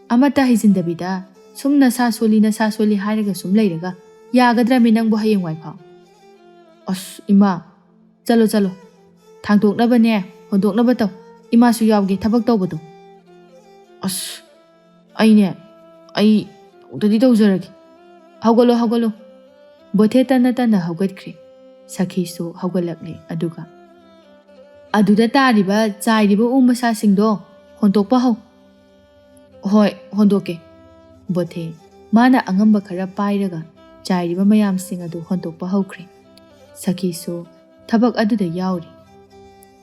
ꯑꯃꯠꯇ ꯍꯩꯖꯤꯟꯗꯕꯤꯗ ꯁꯨꯝ ꯅꯁꯥ ꯁꯣꯜꯂꯤ ꯍꯥꯏꯔꯒ ꯁꯨꯝ ꯂꯩꯔꯒ ꯌꯥꯒꯗ꯭ꯔꯃꯤ ꯅꯪꯕꯨ ꯍꯌꯦꯡꯋꯥꯏ ꯐꯥꯎ ꯑꯁ ꯏꯃꯥ ꯆꯠꯂꯣ ꯊꯥꯡꯗꯣꯛꯅꯕꯅꯦ ꯍꯣꯟꯗꯣꯛꯅꯕ ꯇꯧ ꯏꯃꯥꯁꯨ ꯌꯥꯎꯒꯦ ꯊꯕꯛ ꯇꯧꯕꯗꯣ ꯑꯁ ꯑꯩ ꯇꯧꯗꯗꯤ ꯇꯧꯖꯔꯒꯦ ꯍꯧꯒꯠꯂꯣ ꯕꯣꯊꯦ ꯇꯟꯅ ꯍꯧꯒꯠꯈ꯭ꯔꯦ ꯁꯈꯤꯁꯨ ꯍꯧꯒꯠꯂꯛꯂꯦ ꯑꯗꯨꯒ ꯑꯗꯨꯗ ꯇꯥꯔꯤꯕ ꯆꯥꯏꯔꯤꯕ ꯎ ꯃꯁꯥꯁꯤꯡꯗꯣ ꯍꯣꯟꯇꯣꯛꯄ ꯍꯧ ꯍꯣꯏ ꯍꯣꯟꯗꯣꯛꯀꯦ ꯕꯣꯊꯦ ꯃꯥꯅ ꯑꯉꯝꯕ ꯈꯔ ꯄꯥꯏꯔꯒ ꯆꯥꯏꯔꯤꯕ ꯃꯌꯥꯝꯁꯤꯡ ꯑꯗꯨ ꯍꯣꯟꯇꯣꯛꯄ ꯍꯧꯈ꯭ꯔꯦ ꯁꯈꯤꯁꯨ ꯊꯕꯛ ꯑꯗꯨꯗ ꯌꯥꯎꯔꯤ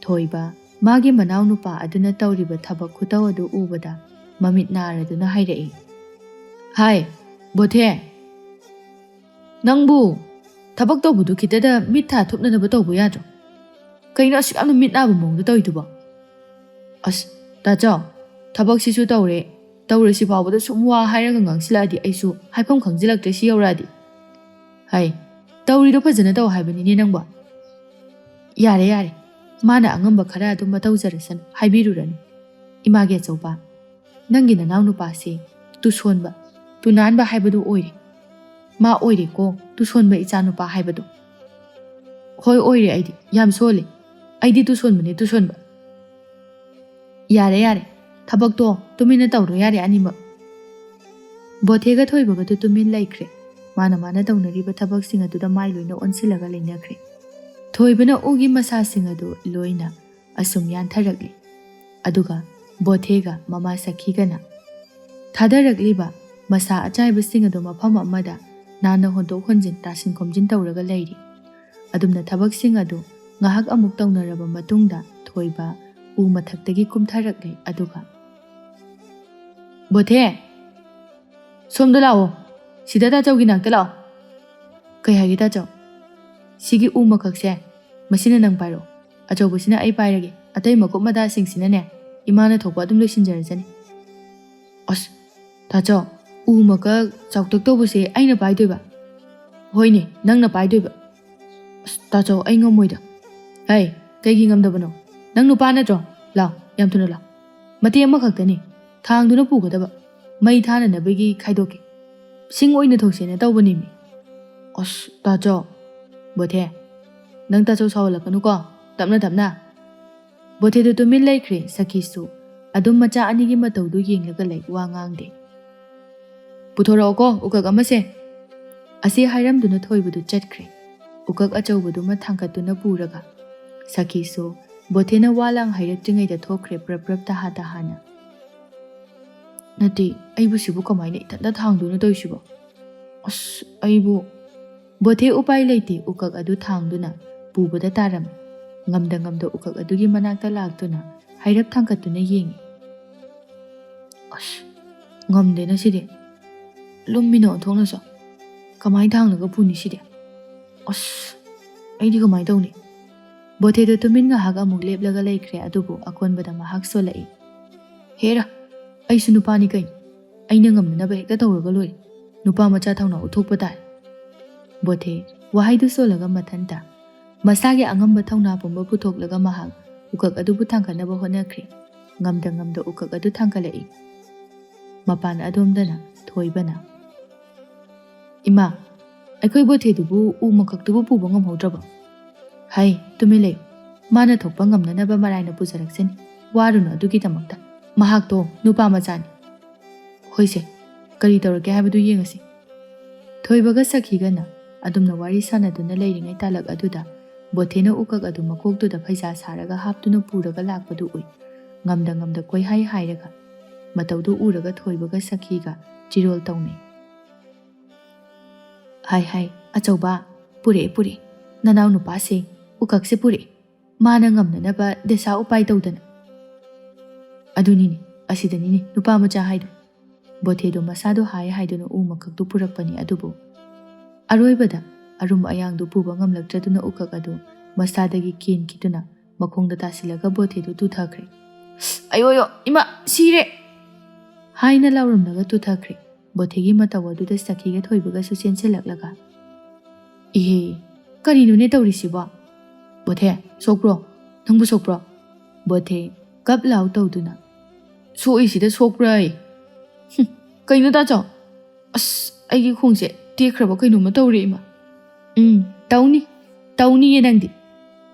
ꯊꯣꯏꯕ ꯃꯥꯒꯤ ꯃꯅꯥꯎ ꯅꯨꯄꯥ ꯑꯗꯨꯅ ꯇꯧꯔꯤꯕ ꯊꯕꯛ ꯈꯨꯇꯧ ꯑꯗꯨ ꯎꯕꯗ ꯃꯃꯤꯠ ꯅꯥꯔꯗꯨꯅ ꯍꯥꯏꯔꯛꯏ ꯍꯥꯏ ꯕꯣꯊꯦ ꯅꯪꯕꯨ ꯊꯕꯛ ꯇꯧꯕꯗꯨ ꯈꯤꯇꯗ ꯃꯤꯠ ꯊꯥ ꯊꯨꯞꯅꯅꯕ ꯇꯧꯕ ꯌꯥꯗ꯭ꯔꯣ ꯀꯩꯅꯣ ꯑꯁꯨꯛ ꯌꯥꯝꯅ ꯃꯤꯠ ꯅꯥꯕ ꯃꯑꯣꯡꯗ ꯇꯧꯔꯤꯗꯨꯕꯣ ꯑꯁ ꯇꯥꯆꯧ ꯊꯕꯛꯁꯤꯁꯨ ꯇꯧꯔꯁꯤ ꯐꯥꯎꯕꯗ ꯁꯨꯝ ꯋꯥ ꯍꯥꯏꯔꯒ ꯉꯥꯡꯁꯤꯜꯂꯛꯑꯗꯤ ꯑꯩꯁꯨ ꯍꯥꯏꯐꯝ ꯈꯪꯖꯤꯜꯂꯛꯇ꯭ꯔꯦ ꯁꯤ ꯌꯧꯔꯛꯑꯗꯤ ꯍꯥꯏ ꯇꯧꯔꯤꯗꯣ ꯐꯖꯅ ꯇꯧ ꯍꯥꯏꯕꯅꯤꯅꯦ ꯅꯪꯕꯣ ꯌꯥꯔꯦ ꯃꯥꯅ ꯑꯉꯝꯕ ꯈꯔ ꯑꯗꯨꯝ ꯃꯇꯧ ꯖꯔꯁꯅꯨ ꯍꯥꯏꯕꯤꯔꯨꯔꯅꯨ ꯏꯃꯥꯒꯤ ꯑꯆꯧꯕ ꯅꯪꯒꯤ ꯅꯅꯥꯎ ꯅꯨꯄꯥꯁꯤ ꯇꯨꯁꯣꯟꯕ ꯇꯨꯅꯥꯟꯕ ꯍꯥꯏꯕꯗꯨ ꯑꯣꯏꯔꯦ ꯃꯥ ꯑꯣꯏꯔꯦꯀꯣ ꯇꯨꯁꯣꯟꯕ ꯏꯆꯥ ꯅꯨꯄꯥ ꯍꯥꯏꯕꯗꯣ ꯍꯣꯏ ꯑꯣꯏꯔꯦ ꯑꯩꯗꯤ ꯌꯥꯝ ꯁꯣꯜꯂꯤ ꯑꯩꯗꯤ ꯇꯨꯁꯣꯟꯕ ꯌꯥꯔꯦ ꯊꯕꯛꯇꯣ ꯇꯨꯃꯤꯟꯅ ꯇꯧꯔꯣ ꯌꯥꯔꯦ ꯑꯅꯤꯃꯛ ꯕꯣꯊꯦꯒ ꯊꯣꯏꯕꯒꯗꯨ ꯇꯨꯃꯤꯟ ꯂꯩꯈ꯭ꯔꯦ ꯃꯥꯅ ꯇꯧꯅꯔꯤꯕ ꯊꯕꯛꯁꯤꯡ ꯑꯗꯨꯗ ꯃꯥꯏ ꯂꯣꯏꯅ ꯑꯣꯟꯁꯤꯜꯂꯒ ꯂꯩꯅꯈ꯭ꯔꯦ ꯊꯣꯏꯕꯅ ꯎꯒꯤ ꯃꯁꯥꯁꯤꯡ ꯑꯗꯨ ꯂꯣꯏꯅ ꯑꯁꯨꯝ ꯌꯥꯟꯊꯔꯛꯂꯤ ꯑꯗꯨꯒ ꯕꯣꯊꯦꯒ ꯃꯃꯥ ꯁꯈꯤꯒꯅ ꯊꯥꯗꯔꯛꯂꯤꯕ ꯃꯁꯥ ꯑꯆꯥꯏꯕꯁꯤꯡ ꯑꯗꯨ ꯃꯐꯝ ꯑꯃꯗ ꯅꯥꯟꯅ ꯍꯣꯟꯗꯣꯛ ꯍꯣꯟꯖꯤꯟ ꯇꯥꯁꯤꯟ ꯈꯣꯝꯖꯤꯟ ꯇꯧꯔꯒ ꯂꯩꯔꯤ ꯑꯗꯨꯝꯅ ꯊꯕꯛꯁꯤꯡ ꯑꯗꯨ ꯉꯥꯏꯍꯥꯛ ꯑꯃꯨꯛ ꯇꯧꯅꯔꯕ ꯃꯇꯨꯡꯗ ꯊꯣꯏꯕ ꯎ ꯃꯊꯛꯇꯒꯤ ꯀꯨꯝꯊꯔꯛꯂꯦ ꯑꯗꯨꯒ ꯕꯣꯊꯦ ꯁꯣꯝꯗ ꯂꯥꯛꯑꯣ ꯁꯤꯗ ꯇꯥꯆꯧꯒꯤ ꯅꯥꯛꯇ ꯂꯥꯛꯑꯣ ꯀꯩ ꯍꯥꯏꯒꯦ ꯇꯥꯆꯧ ꯁꯤꯒꯤ ꯎ ꯃꯈꯛꯁꯦ ꯃꯁꯤꯅ ꯅꯪ ꯄꯥꯏꯔꯛꯑꯣ ꯑꯆꯧꯕꯁꯤꯅ ꯑꯩ ꯄꯥꯏꯔꯒꯦ ꯑꯇꯩ ꯃꯀꯨꯞ ꯃꯇꯥꯁꯤꯡꯁꯤꯅꯅꯦ ꯏꯃꯥꯅ ꯊꯣꯛꯄ ꯑꯗꯨꯝ ꯂꯣꯏꯁꯤꯟꯖꯔꯁꯅꯤ ꯑꯁ ꯇꯥꯆꯧ ꯎ ꯃꯀꯛ ꯆꯥꯎꯇꯛ ꯇꯧꯕꯁꯦ ꯑꯩꯅ ꯄꯥꯏꯗꯣꯏꯕ ꯍꯣꯏꯅꯦ ꯅꯪꯅ ꯄꯥꯏꯗꯣꯏꯕ ꯑꯁ ꯇꯥꯆꯧ ꯑꯩ ꯉꯝꯃꯣꯏꯗ ꯍꯩ ꯀꯩꯒꯤ ꯉꯝꯗꯕꯅꯣ ꯅꯪ ꯅꯨꯄꯥ ꯅꯠꯇ꯭ꯔꯣ ꯂꯥꯎ ꯌꯥꯝ ꯊꯨꯅ ꯂꯥꯎ ꯃꯇꯦꯛ ꯑꯃꯈꯛꯇꯅꯤ ꯊꯥꯡꯗꯨꯅ ꯄꯨꯒꯗꯕ ꯃꯩ ꯊꯥꯅꯅꯕꯒꯤ ꯈꯥꯏꯗꯣꯛꯀꯦ ꯁꯤꯡ ꯑꯣꯏꯅ ꯊꯧꯁꯦꯅ ꯇꯧꯕꯅꯤꯃꯤ ꯑꯁ ꯇꯥꯆꯧ ꯕꯣꯊꯦ ꯅꯪ ꯇꯥꯆꯧ ꯁꯥꯎꯍꯜꯂꯛꯀꯅꯨꯀꯣ ꯇꯞꯅ ꯕꯣꯊꯦꯗꯨ ꯇꯨꯃꯤꯟ ꯂꯩꯈ꯭ꯔꯦ ꯁꯈꯤꯁꯨ ꯑꯗꯨꯝ ꯃꯆꯥ ꯑꯅꯤꯒꯤ ꯃꯇꯧꯗꯨ ꯌꯦꯡꯂꯒ ꯂꯩ ꯋꯥ ꯉꯥꯡꯗꯦ ꯄꯨꯊꯣꯔꯛꯑꯣꯀꯣ ꯎꯀꯛ ꯑꯃꯁꯦ ꯑꯁꯤ ꯍꯥꯏꯔꯝꯗꯨꯅ ꯊꯣꯏꯕꯗꯨ ꯆꯠꯈ꯭ꯔꯦ ꯎꯀꯛ ꯑꯆꯧꯕꯗꯨꯃ ꯊꯥꯡꯀꯠꯇꯨꯅ ꯄꯨꯔꯒ ꯁꯈꯤꯁꯨ ꯕꯣꯊꯦꯅ ꯋꯥ ꯂꯥꯡ ꯍꯥꯏꯔꯛꯇ꯭ꯔꯤꯉꯩꯗ ꯊꯣꯛꯈ꯭ꯔꯦ ꯄ꯭ꯔꯞ ꯇꯍꯥꯅ ꯅꯠꯇꯦ ꯑꯩꯕꯨ ꯁꯤꯕꯨ ꯀꯃꯥꯏꯅ ꯏꯊꯟꯇ ꯊꯥꯡꯗꯨꯅ ꯇꯧꯔꯤꯁꯤꯕꯣ ꯑꯁ ꯑꯩꯕꯨ ꯕꯣꯊꯦ ꯎꯄꯥꯏ ꯂꯩꯇꯦ ꯎꯀꯛ ꯑꯗꯨ ꯊꯥꯡꯗꯨꯅ ꯄꯨꯕꯗ ꯇꯥꯔꯝꯃꯤ ꯉꯝꯗ ꯎꯀꯛ ꯑꯗꯨꯒꯤ ꯃꯅꯥꯛꯇ ꯂꯥꯛꯇꯨꯅ ꯍꯥꯏꯔꯞ ꯊꯥꯡꯀꯠꯇꯨꯅ ꯌꯦꯡꯉꯤ ꯑꯁ ꯉꯝꯗꯦꯅ ꯁꯤꯗꯤ ꯂꯨꯝꯃꯤꯅ ꯑꯣꯟꯊꯣꯛꯅꯁꯨ ꯀꯃꯥꯏꯅ ꯊꯥꯡꯂꯒ ꯄꯨꯅꯤ ꯁꯤꯗꯤ ꯑꯁ ꯑꯩꯗꯤ ꯀꯃꯥꯏꯅ ꯇꯧꯅꯤ ꯕꯣꯊꯦꯗꯨ ꯇꯨꯃꯤꯟ ꯉꯥꯏꯍꯥꯛ ꯑꯃꯨꯛ ꯂꯦꯞꯂꯒ ꯂꯩꯈ꯭ꯔꯦ ꯑꯗꯨꯕꯨ ꯑꯀꯣꯟꯕꯗ ꯃꯍꯥꯛ ꯁꯣꯜꯂꯛꯏ ꯍꯦꯔꯥ ꯑꯩꯁꯨ ꯅꯨꯄꯥꯅꯤ ꯀꯩꯅꯣ ꯑꯩꯅ ꯉꯝꯅꯅꯕ ꯍꯦꯛꯇ ꯇꯧꯔꯒ ꯂꯣꯏꯔꯦ ꯅꯨꯄꯥ ꯃꯆꯥ ꯊꯧꯅꯥ ꯎꯠꯊꯣꯛꯄ ꯇꯥꯏ ꯕꯣꯊꯦ ꯋꯥꯍꯩꯗꯨ ꯁꯣꯜꯂꯒ ꯃꯊꯟꯇ ꯃꯁꯥꯒꯤ ꯑꯉꯝꯕ ꯊꯧꯅꯥ ꯄꯨꯝꯕ ꯄꯨꯊꯣꯛꯂꯒ ꯃꯍꯥꯛ ꯎꯀꯛ ꯑꯗꯨꯕꯨ ꯊꯥꯡꯒꯠꯅꯕ ꯍꯣꯠꯅꯈ꯭ꯔꯦ ꯉꯝꯗ ꯎꯀꯛ ꯑꯗꯨ ꯊꯥꯡꯒꯠꯂꯛꯏ ꯃꯄꯥꯟ ꯑꯗꯣꯝꯗꯅ ꯊꯣꯏꯕꯅ ꯏꯃꯥ ꯑꯩꯈꯣꯏ ꯕꯣꯊꯦꯗꯨꯕꯨ ꯎ ꯃꯀꯛꯇꯨꯕꯨ ꯄꯨꯕ ꯉꯝꯍꯧꯗ꯭ꯔꯕꯣ? ꯍꯩ ꯇꯨꯃꯤꯟ ꯂꯩꯌꯨ, ꯃꯥꯅ ꯊꯣꯛꯄ ꯉꯝꯅꯅꯕ ꯃꯔꯥꯏꯅ ꯄꯨꯖꯔꯛꯁꯅꯤ, ꯋꯥꯔꯨꯅꯨ ꯑꯗꯨꯒꯤꯗꯃꯛꯇ, ꯃꯍꯥꯛꯇꯣ ꯅꯨꯄꯥ ꯃꯆꯥꯅꯤ꯫ ꯍꯣꯏꯁꯦ, ꯀꯔꯤ ꯇꯧꯔꯒꯦ ꯍꯥꯏꯕꯗꯨ ꯌꯦꯡꯉꯁꯤ꯫ ꯊꯣꯏꯕꯒ ꯁꯈꯤꯒꯅ ꯑꯗꯨꯝꯅ ꯋꯥꯔꯤ ꯁꯥꯟꯅꯗꯨꯅ ꯂꯩꯔꯤꯉꯩ ꯇꯥꯂꯛ ꯑꯗꯨꯗ ꯕꯣꯊꯦꯅ ꯎꯀꯛ ꯑꯗꯨ ꯃꯀꯣꯛꯇꯨꯗ ꯐꯩꯖꯥ ꯁꯥꯔꯒ ꯍꯥꯞꯇꯨꯅ ꯄꯨꯔꯒ ꯂꯥꯛꯄꯗꯨ ꯎꯏ, ꯉꯝꯗ ꯀꯣꯏꯍꯥꯏ ꯍꯥꯏꯔꯒ꯫ ꯃꯇꯧꯗꯨ ꯎꯔꯒ ꯊꯣꯏꯕꯒ ꯁꯈꯤꯒ ꯆꯤꯔꯣꯜ ꯇꯧꯅꯩ꯫ ꯍꯥꯏ ꯑꯆꯧꯕ, ꯄꯨꯔꯛꯑꯦ ꯅꯅꯥꯎ ꯅꯨꯄꯥꯁꯦ ꯎꯀꯛꯁꯦ ꯄꯨꯔꯛꯑꯦ, ꯃꯥꯅ ꯉꯝꯅꯅꯕ ꯗꯦꯁꯥ ꯎꯄꯥꯏ ꯇꯧꯗꯅ꯫ ꯑꯗꯨꯅꯤꯅꯦ, ꯑꯁꯤꯗꯅꯤꯅꯦ ꯅꯨꯄꯥ ꯃꯆꯥ ꯍꯥꯏꯗꯣ꯫ ꯕꯣꯊꯦꯗꯣ ꯃꯁꯥꯗꯣ ꯍꯥꯏꯗꯨꯅ ꯎ ꯃꯀꯛꯇꯨ ꯄꯨꯔꯛꯄꯅꯤ, ꯑꯗꯨꯕꯨ ꯑꯔꯣꯏꯕꯗ ꯑꯔꯨꯝ ꯑꯌꯥꯡꯗꯨ ꯄꯨꯕ ꯉꯝꯂꯛꯇ꯭ꯔꯗꯨꯅ ꯎꯀꯛ ꯑꯗꯨ ꯃꯁꯥꯗꯒꯤ ꯀꯦꯟꯈꯤꯗꯨꯅ ꯃꯈꯣꯡꯗ ꯇꯥꯁꯤꯜꯂꯒ ꯕꯣꯊꯦꯗꯨ ꯇꯨꯊꯈ꯭ꯔꯦ꯫ ꯑꯌꯣ ꯏꯃꯥ, ꯁꯤꯔꯦ ꯍꯥꯏꯅ ꯂꯥꯎꯔꯝꯂꯒ ꯇꯨꯊꯈ꯭ꯔꯦ꯫ ꯕꯣꯊꯦꯒꯤ ꯃꯇꯧ ꯑꯗꯨꯗ ꯁꯈꯤꯒ ꯊꯣꯏꯕꯒꯁꯨ ꯆꯦꯟꯁꯤꯜꯂꯛꯂꯒ, ꯏꯍꯦ, ꯀꯔꯤꯅꯣꯅꯦ ꯇꯧꯔꯤꯁꯤꯕꯣ? ꯕꯣꯊꯦ, ꯁꯣꯛꯄ꯭ꯔꯣ? ꯅꯪꯕꯨ ꯁꯣꯛꯄ꯭ꯔꯣ? ꯕꯣꯊꯦ ꯀꯞ ꯂꯥꯎ ꯇꯧꯗꯨꯅ, ꯁꯣꯛꯏꯁꯤꯗ ꯁꯣꯛꯄ꯭ꯔꯥ? ꯀꯩꯅꯣ ꯇꯥꯆꯧ? ꯑꯁ, ꯑꯩꯒꯤ ꯈꯣꯡꯁꯦ ꯇꯦꯛꯈ꯭ꯔꯕ ꯀꯩꯅꯣꯝꯃ ꯇꯧꯔꯦ ꯏꯃꯥ꯫ ꯇꯧꯅꯤꯌꯦ ꯅꯪꯗꯤ꯫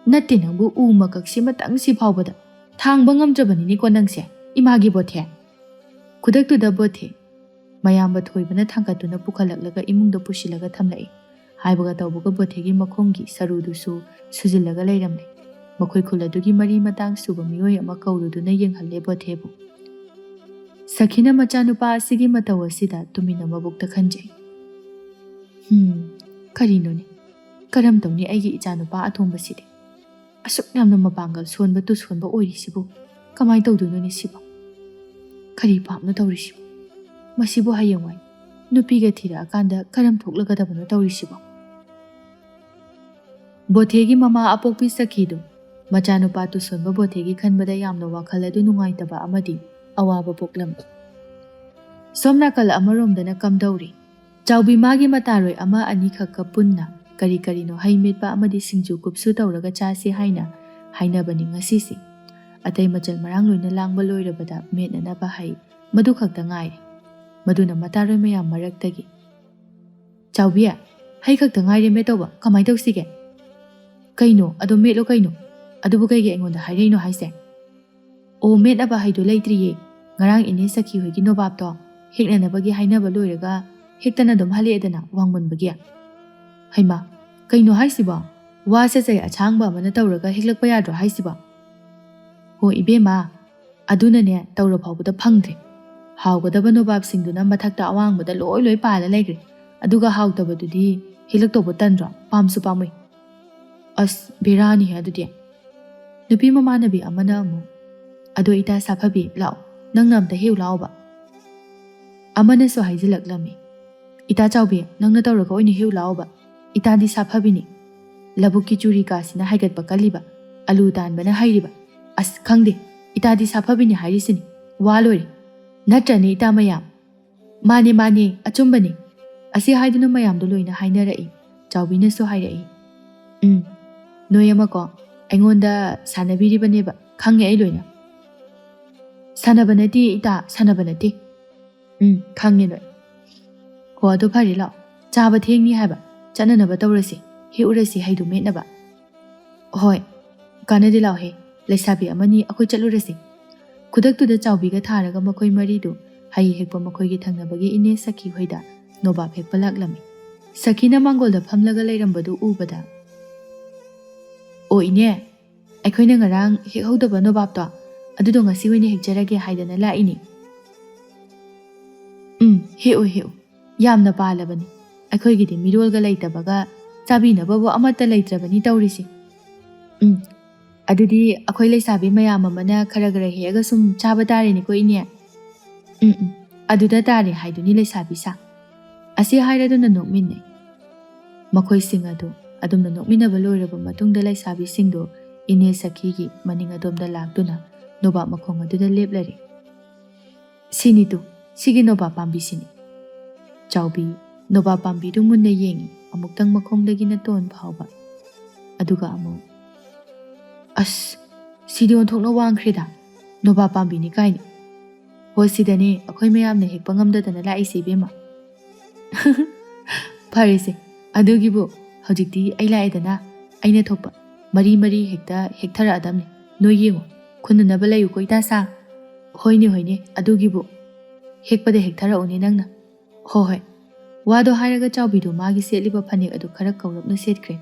ꯅꯠꯇꯦ, ꯅꯪꯕꯨ ꯎ ꯃꯀꯛꯁꯤꯃꯇꯪ ꯐꯥꯎꯕꯗ ꯊꯥꯡꯕ ꯉꯝꯗ꯭ꯔꯕꯅꯤꯅꯦꯀꯣ ꯅꯪꯁꯦ, ꯏꯃꯥꯒꯤ ꯕꯣꯊꯦ꯫ ꯈꯨꯗꯛꯇꯨꯗ ꯕꯣꯊꯦ ꯃꯌꯥꯝꯕ ꯊꯣꯏꯕꯅ ꯊꯥꯡꯒꯠꯇꯨꯅ ꯄꯨꯈꯠꯂꯛꯂꯒ ꯏꯃꯨꯡꯗ ꯄꯨꯁꯤꯜꯂꯒ ꯊꯝꯂꯛꯏ꯫ ꯍꯥꯏꯕꯒ ꯇꯧꯕꯒ ꯕꯣꯊꯦꯒꯤ ꯃꯈꯣꯡꯒꯤ ꯁꯔꯨꯗꯨꯁꯨ ꯁꯨꯖꯤꯜꯂꯒ ꯂꯩꯔꯝꯂꯦ꯫ ꯃꯈꯣꯏ ꯈꯨꯜ ꯑꯗꯨꯒꯤ ꯃꯔꯤ ꯃꯇꯥꯡ ꯁꯨꯕ ꯃꯤꯑꯣꯏ ꯑꯃ ꯀꯧꯔꯨꯗꯨꯅ ꯌꯦꯡꯍꯜꯂꯦ ꯕꯣꯊꯦꯕꯨ꯫ ꯁꯈꯤꯅ ꯃꯆꯥꯅꯨꯄꯥ ꯑꯁꯤꯒꯤ ꯃꯇꯧ ꯑꯁꯤꯗ ꯇꯨꯃꯤꯟꯅ ꯃꯕꯨꯛꯇ ꯈꯟꯖꯩ꯫ ꯀꯔꯤꯅꯣꯅꯦ, ꯀꯔꯝ ꯇꯧꯅꯤ ꯑꯩꯒꯤ ꯏꯆꯥꯅꯨꯄꯥ ꯑꯇꯣꯝꯕꯁꯤꯗꯤ? ꯑꯁꯨꯛ ꯌꯥꯝꯅ ꯃꯄꯥꯡꯒꯜ ꯁꯣꯟꯕ ꯇꯨꯁꯣꯟꯕ ꯑꯣꯏꯔꯤꯁꯤꯕꯨ ꯀꯃꯥꯏ ꯇꯧꯗꯣꯏꯅꯣꯅꯦ ꯁꯤꯕꯨ? ꯀꯔꯤ ꯄꯥꯞꯅꯣ ꯇꯧꯔꯤꯁꯤꯕꯨ? ꯃꯁꯤꯕꯨ ꯍꯌꯦꯡꯋꯥꯏ ꯅꯨꯄꯤꯒ ꯊꯤꯔꯛꯑꯀꯥꯟꯗ ꯀꯔꯝ ꯊꯣꯛꯂꯒꯗꯕꯅꯣ ꯇꯧꯔꯤꯁꯤꯕꯨ? ꯕꯣꯊꯦꯒꯤ ꯃꯃꯥ ꯑꯄꯣꯛꯄꯤ ꯁꯈꯤꯗꯨ ꯃꯆꯥꯅꯨꯄꯥ ꯇꯨꯁꯣꯟꯕ ꯕꯣꯊꯦꯒꯤ ꯈꯟꯕꯗ ꯌꯥꯝꯅ ꯋꯥꯈꯜ ꯑꯗꯨ ꯅꯨꯡꯉꯥꯏꯇꯕ ꯑꯃꯗꯤ ꯑꯋꯥꯕ ꯄꯣꯛꯂꯝꯃꯤ꯫ ꯁꯣꯝ ꯅꯥꯀꯜ ꯑꯃꯔꯣꯝꯗꯅ ꯀꯝꯗꯧꯔꯤ? ꯆꯥꯎꯕꯤ ꯃꯥꯒꯤ ꯃꯇꯥꯔꯣꯏ ꯑꯃ ꯑꯅꯤꯈꯛꯀ ꯄꯨꯟꯅ ꯀꯔꯤꯅꯣ ꯍꯩ ꯃꯦꯠꯄ ꯑꯃꯗꯤ ꯁꯤꯡꯖꯨ ꯀꯨꯞꯁꯨ ꯇꯧꯔꯒ ꯆꯥꯁꯤ ꯍꯥꯏꯅ ꯍꯥꯏꯅꯕꯅꯤ ꯉꯁꯤꯁꯤ꯫ ꯑꯇꯩ ꯃꯆꯜ ꯃꯔꯥꯡ ꯂꯣꯏꯅ ꯂꯥꯡꯕ ꯂꯣꯏꯔꯕꯗ ꯃꯦꯠꯅꯅꯕ ꯍꯩ ꯃꯗꯨ ꯈꯛꯇ ꯉꯥꯏꯔꯦ꯫ ꯃꯗꯨꯅ ꯃꯇꯥꯔꯣꯏ ꯃꯌꯥꯝ ꯃꯔꯛꯇꯒꯤ, ꯆꯥꯎꯕꯤ, ꯍꯩ ꯈꯛꯇ ꯉꯥꯏꯔꯦ ꯃꯦꯠꯇꯧꯕ, ꯀꯃꯥꯏ ꯇꯧꯁꯤꯒꯦ? ꯀꯩꯅꯣ, ꯑꯗꯨꯝ ꯃꯦꯠꯂꯣ ꯀꯩꯅꯣ, ꯑꯗꯨꯕꯨ ꯀꯩꯒꯤ ꯑꯩꯉꯣꯟꯗ ꯍꯥꯏꯔꯛꯏꯅꯣ ꯍꯥꯏꯁꯦ? ꯑꯣ, ꯃꯦꯠꯅꯕ ꯍꯩꯗꯣ ꯂꯩꯇ꯭ꯔꯤꯌꯦ, ꯉꯔꯥꯡ ꯏꯅꯦ ꯁꯈꯤ ꯍꯣꯏꯒꯤ ꯅꯣꯕꯥꯞꯇꯣ ꯍꯦꯛꯅꯅꯕꯒꯤ ꯍꯥꯏꯅꯕ ꯂꯣꯏꯔꯒ ꯍꯦꯛꯇꯅ ꯑꯗꯨꯝ ꯍꯜꯂꯛꯑꯦꯗꯅ ꯋꯥꯡꯃꯟꯕꯒꯤ꯫ ꯍꯩꯃꯥ, ꯀꯩꯅꯣ ꯍꯥꯏꯁꯤꯕꯣ? ꯋꯥ ꯆꯆꯩ ꯑꯁꯥꯡꯕ ꯑꯃꯅ ꯇꯧꯔꯒ ꯍꯦꯛꯂꯛꯄ ꯌꯥꯗ꯭ꯔꯣ ꯍꯥꯏꯁꯤꯕꯣ? ꯍꯣ ꯏꯕꯦꯝꯃ, ꯑꯗꯨꯅꯅꯦ ꯇꯧꯔ ꯐꯥꯎꯕꯗ ꯐꯪꯗ꯭ꯔꯦ꯫ ꯍꯥꯎꯒꯗꯕ ꯅꯣꯕꯥꯞꯁꯤꯡꯗꯨꯅ ꯃꯊꯛꯇ ꯑꯋꯥꯡꯕꯗ ꯂꯣꯏ ꯄꯥꯜꯂ ꯂꯩꯈ꯭ꯔꯦ, ꯑꯗꯨꯒ ꯍꯥꯎꯇꯕꯗꯨꯗꯤ ꯍꯦꯛꯂꯛꯇꯧꯕ ꯇꯟꯗ꯭ꯔꯣ? ꯄꯥꯝꯁꯨ ꯄꯥꯝꯃꯨꯏ꯫ ꯑꯁ, ꯕꯦꯔꯥꯅꯤꯍꯦ ꯑꯗꯨꯗꯤ꯫ ꯅꯨꯄꯤ ꯃꯃꯥꯟꯅꯕꯤ ꯑꯃꯅ ꯑꯃꯨꯛ, ꯑꯗꯣ ꯏꯇꯥ ꯁꯥꯐꯕꯤ, ꯂꯥꯛꯑꯣ, ꯅꯪꯅ ꯑꯝꯇ ꯍꯦꯛꯎ ꯂꯥꯛꯑꯣꯕ꯫ ꯑꯃꯅꯁꯨ ꯍꯥꯏꯖꯤꯜꯂꯛꯂꯝꯃꯤ, ꯏꯇꯥ ꯆꯥꯎꯕꯤ, ꯅꯪꯅ ꯇꯧꯔꯒ ꯑꯣꯏꯅ ꯍꯦꯛꯎ ꯂꯥꯛꯑꯣꯕ, ꯏꯇꯥꯗꯤ ꯁꯥꯐꯕꯤꯅꯤ, ꯂꯕꯨꯛꯀꯤ ꯆꯨꯔꯤ ꯀꯥꯁꯤꯅ ꯍꯥꯏꯒꯠꯄ ꯀꯜꯂꯤꯕ, ꯑꯂꯨ ꯇꯥꯟꯕꯅ ꯍꯩꯔꯤꯕ, ꯑꯁ ꯈꯪꯗꯦ, ꯏꯇꯥꯗꯤ ꯁꯥꯐꯕꯤꯅꯤ ꯍꯥꯏꯔꯤꯁꯤꯅꯤ, ꯋꯥ ꯂꯣꯏꯔꯦ꯫ ꯅꯠꯇ꯭ꯔꯅꯦ ꯏꯇꯥ ꯃꯌꯥꯝ? ꯃꯥꯅꯦ, ꯑꯆꯨꯝꯕꯅꯤ꯫ ꯑꯁꯤ ꯍꯥꯏꯗꯨꯅ ꯃꯌꯥꯝꯗꯣ ꯂꯣꯏꯅ ꯍꯥꯏꯅꯔꯛꯏ꯫ ꯆꯥꯎꯕꯤꯅꯁꯨ ꯍꯥꯏꯔꯛꯏ, ꯅꯣꯏ ꯑꯃꯀꯣ ꯑꯩꯉꯣꯟꯗ ꯁꯥꯟꯅꯕꯤꯔꯤꯕꯅꯦꯕ, ꯈꯪꯉꯦ ꯑꯩ ꯂꯣꯏꯅ꯫ ꯁꯥꯟꯅꯕ ꯅꯠꯇꯦ ꯏꯇꯥ, ꯁꯥꯟꯅꯕ ꯅꯠꯇꯦ꯫ ꯈꯪꯉꯦ ꯅꯣꯏ꯫ ꯍꯣ, ꯑꯗꯨ ꯐꯔꯦ, ꯂꯥꯛꯑꯣ, ꯆꯥꯕ ꯊꯦꯡꯅꯤ ꯍꯥꯏꯕ, ꯆꯠꯅꯅꯕ ꯇꯧꯔꯁꯤ, ꯍꯦꯛꯎꯔꯁꯤ ꯍꯩꯗꯨ ꯃꯦꯠꯅꯕ꯫ ꯍꯣꯏ, ꯀꯥꯟꯅꯗꯦ, ꯂꯥꯛꯑꯣꯍꯦ, ꯂꯩꯁꯥꯕꯤ ꯑꯃꯅꯤ, ꯑꯩꯈꯣꯏ ꯆꯠꯂꯨꯔꯁꯤ꯫ ꯈꯨꯗꯛꯇꯨꯗ ꯆꯥꯎꯕꯤꯒ ꯊꯥꯔꯒ ꯃꯈꯣꯏ ꯃꯔꯤꯗꯨ ꯍꯩ ꯍꯦꯛꯄ ꯃꯈꯣꯏꯒꯤ ꯊꯪꯅꯕꯒꯤ ꯏꯅꯦ ꯁꯈꯤ ꯍꯣꯏꯗ ꯅꯣꯕꯥꯞ ꯍꯦꯛꯄ ꯂꯥꯛꯂꯝꯃꯤ꯫ ꯁꯈꯤꯅ ꯃꯥꯡꯒꯣꯜꯗ ꯐꯝꯂꯒ ꯂꯩꯔꯝꯕꯗꯨ ꯎꯕꯗ, ꯑꯣ ꯏꯅꯦ, ꯑꯩꯈꯣꯏꯅ ꯉꯔꯥꯡ ꯍꯦꯛꯍꯧꯗꯕ ꯅꯣꯕꯥꯞꯇꯣ ꯑꯗꯨꯗꯣ ꯉꯁꯤ ꯑꯣꯏꯅ ꯍꯦꯛꯆꯔꯒꯦ ꯍꯥꯏꯗꯅ ꯂꯥꯛꯏꯅꯤ꯫ ꯍꯦꯛꯎ, ꯌꯥꯝꯅ ꯄꯥꯜꯂꯕꯅꯤ, ꯑꯩꯈꯣꯏꯒꯤꯗꯤ ꯃꯤꯔꯣꯜꯒ ꯂꯩꯇꯕꯒ ꯆꯥꯕꯤꯅꯕꯕꯨ ꯑꯃꯠꯇ ꯂꯩꯇ꯭ꯔꯕꯅꯤ ꯇꯧꯔꯤꯁꯤ꯫ ꯑꯗꯨꯗꯤ ꯑꯩꯈꯣꯏ ꯂꯩꯁꯥꯕꯤ ꯃꯌꯥꯝ ꯑꯃꯅ ꯈꯔ ꯍꯦꯛꯑꯒ ꯁꯨꯝ ꯆꯥꯕ ꯇꯥꯔꯦꯅꯦꯀꯣ ꯏꯅꯦ? ꯑꯗꯨꯗ ꯇꯥꯔꯦ ꯍꯥꯏꯗꯨꯅꯤ ꯂꯩꯁꯥꯕꯤ ꯁꯥ꯫ ꯑꯁꯤ ꯍꯥꯏꯔꯗꯨꯅ ꯅꯣꯛꯃꯤꯟꯅꯩ꯫ ꯃꯈꯣꯏꯁꯤꯡ ꯑꯗꯨ ꯑꯗꯨꯝꯅ ꯅꯣꯛꯃꯤꯟꯅꯕ ꯂꯣꯏꯔꯕ ꯃꯇꯨꯡꯗ ꯂꯩꯁꯥꯕꯤꯁꯤꯡꯗꯨ ꯏꯅꯦ ꯁꯈꯤꯒꯤ ꯃꯅꯤꯡ ꯑꯗꯣꯝꯗ ꯂꯥꯛꯇꯨꯅ ꯅꯣꯕꯥꯞ ꯃꯈꯣꯡ ꯑꯗꯨꯗ ꯂꯦꯞꯂꯔꯦ꯫ ꯁꯤꯅꯤ ꯁꯤꯒꯤ ꯅꯣꯕꯥꯞ ꯄꯥꯝꯕꯤꯁꯤꯅꯤ꯫ ꯆꯥꯎꯕꯤ ꯅꯣꯕꯥꯞ ꯄꯥꯝꯕꯤꯗꯨ ꯃꯨꯟꯅ ꯌꯦꯡꯉꯤ, ꯑꯃꯨꯛꯇꯪ ꯃꯈꯣꯡꯗꯒꯤꯅ ꯇꯣꯟ ꯐꯥꯎꯕ, ꯑꯗꯨꯒ ꯑꯃꯨꯛ, ꯑꯁ, ꯁꯤꯗꯤ ꯑꯣꯟꯊꯣꯛꯅ ꯋꯥꯡꯈ꯭ꯔꯦꯗ, ꯅꯣꯕꯥꯞ ꯄꯥꯝꯕꯤꯅꯤ ꯀꯥꯏꯅ꯫ ꯍꯣꯏ, ꯁꯤꯗꯅꯦ ꯑꯩꯈꯣꯏ ꯃꯌꯥꯝꯅ ꯍꯦꯛꯄ ꯉꯝꯗꯗꯅ ꯂꯥꯛꯏꯁꯦ ꯏꯕꯦꯝꯃ꯫ ꯐꯔꯦꯁꯦ, ꯑꯗꯨꯒꯤꯕꯨ ꯍꯧꯖꯤꯛꯇꯤ ꯑꯩ ꯂꯥꯛꯑꯦꯗꯅ ꯑꯩꯅ ꯊꯣꯛꯄ ꯃꯔꯤ ꯍꯦꯛꯇ ꯍꯦꯛꯊꯔꯛꯑꯗꯝꯅꯤ ꯅꯣꯏ ꯌꯦꯡꯉꯣ ꯈꯨꯟꯅꯅꯕ ꯂꯩꯌꯨꯀꯣ ꯏꯇꯥꯆꯥ ꯍꯣꯏꯅꯦ ꯍꯗꯨꯒꯤꯕꯨ ꯍꯦꯛꯄꯗ ꯍꯦꯛꯊꯔꯛꯎꯅꯦ ꯅꯪꯅ ꯍꯣꯏ ꯋꯥꯗꯣ ꯍꯥꯏꯔꯒ ꯆꯥꯎꯕꯤꯗꯣ ꯃꯥꯒꯤ ꯁꯦꯠꯂꯤꯕ ꯐꯅꯦꯛ ꯑꯗꯨ ꯈꯔ ꯀꯧꯔꯞꯅ ꯁꯦꯠꯈ꯭ꯔꯦ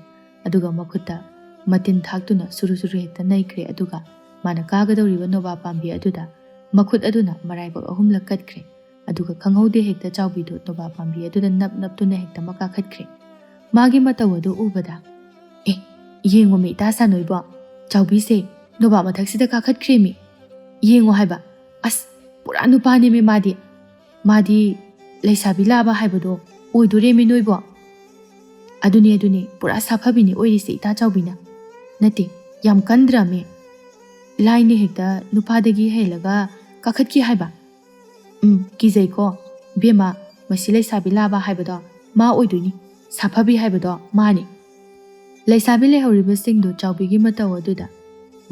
ꯑꯗꯨꯒ ꯃꯈꯨꯠꯇ ꯃꯇꯤꯟ ꯊꯥꯛꯇꯨꯅ ꯁꯨꯔꯨ ꯍꯦꯛꯇ ꯅꯩꯈ꯭ꯔꯦ ꯑꯗꯨꯒ ꯃꯥꯅ ꯀꯥꯒꯗꯧꯔꯤꯕ ꯅꯣꯕꯥꯞ ꯄꯥꯝꯕꯤ ꯑꯗꯨꯗ ꯃꯈꯨꯠ ꯑꯗꯨꯅ ꯃꯔꯥꯏꯕꯛ 3ꯂꯛ ꯀꯠꯈ꯭ꯔꯦ ꯑꯗꯨꯒ ꯈꯪꯍꯧꯗꯦ ꯍꯦꯛꯇ ꯆꯥꯎꯕꯤꯗꯣ ꯅꯣꯕꯥꯞ ꯄꯥꯝꯕꯤ ꯑꯗꯨꯗ ꯅꯞꯇꯨꯅ ꯍꯦꯛꯇ ꯃꯀꯥꯈꯠꯈ꯭ꯔꯦ ꯃꯥꯒꯤ ꯃꯇꯧ ꯑꯗꯨ ꯎꯕꯗ ꯌꯦꯡꯉꯣꯃꯤ ꯏꯇꯥꯆꯥ ꯅꯣꯏꯕꯣ ꯆꯥꯎꯕꯤꯁꯦ ꯅꯣꯕꯥꯞ ꯃꯊꯛꯁꯤꯗ ꯀꯥꯈꯠꯈ꯭ꯔꯦꯃꯤ ꯌꯦꯡꯉꯣ ꯍꯥꯏꯕ ꯑꯁ ꯄꯨꯔꯥ ꯅꯨꯄꯥꯅꯦꯃꯤ ꯃꯥꯗꯤ ꯂꯩꯁꯥꯕꯤ ꯂꯥꯕ ꯍꯥꯏꯕꯗꯣ ꯑꯣꯏꯗꯣꯔꯦꯃꯤ ꯅꯣꯏꯕꯣ ꯑꯗꯨꯅꯤ ꯄꯨꯔꯥ ꯁꯥꯐꯕꯤꯅꯤ ꯑꯣꯏꯔꯤꯁꯦ ꯏꯇꯥ ꯆꯥꯎꯕꯤꯅ ꯅꯠꯇꯦ ꯌꯥꯝ ꯀꯟꯗ꯭ꯔꯃꯤ ꯂꯥꯏꯅ ꯍꯦꯛꯇ ꯅꯨꯄꯥꯗꯒꯤ ꯍꯦꯜꯂꯒ ꯀꯥꯈꯠꯈꯤ ꯍꯥꯏꯕ ꯀꯤꯖꯩꯀꯣ ꯕꯦꯝꯃ ꯃꯁꯤ ꯂꯩꯁꯥꯕꯤ ꯂꯥꯕ ꯍꯥꯏꯕꯗꯣ ꯃꯥ ꯑꯣꯏꯗꯣꯏꯅꯤ ꯁꯥꯐꯕꯤ ꯍꯥꯏꯕꯗꯣ ꯃꯥꯅꯤ ꯂꯩꯁꯥꯕꯤ ꯂꯩꯍꯧꯔꯤꯕꯁꯤꯡꯗꯣ ꯆꯥꯎꯕꯤꯒꯤ ꯃꯇꯧ ꯑꯗꯨꯗ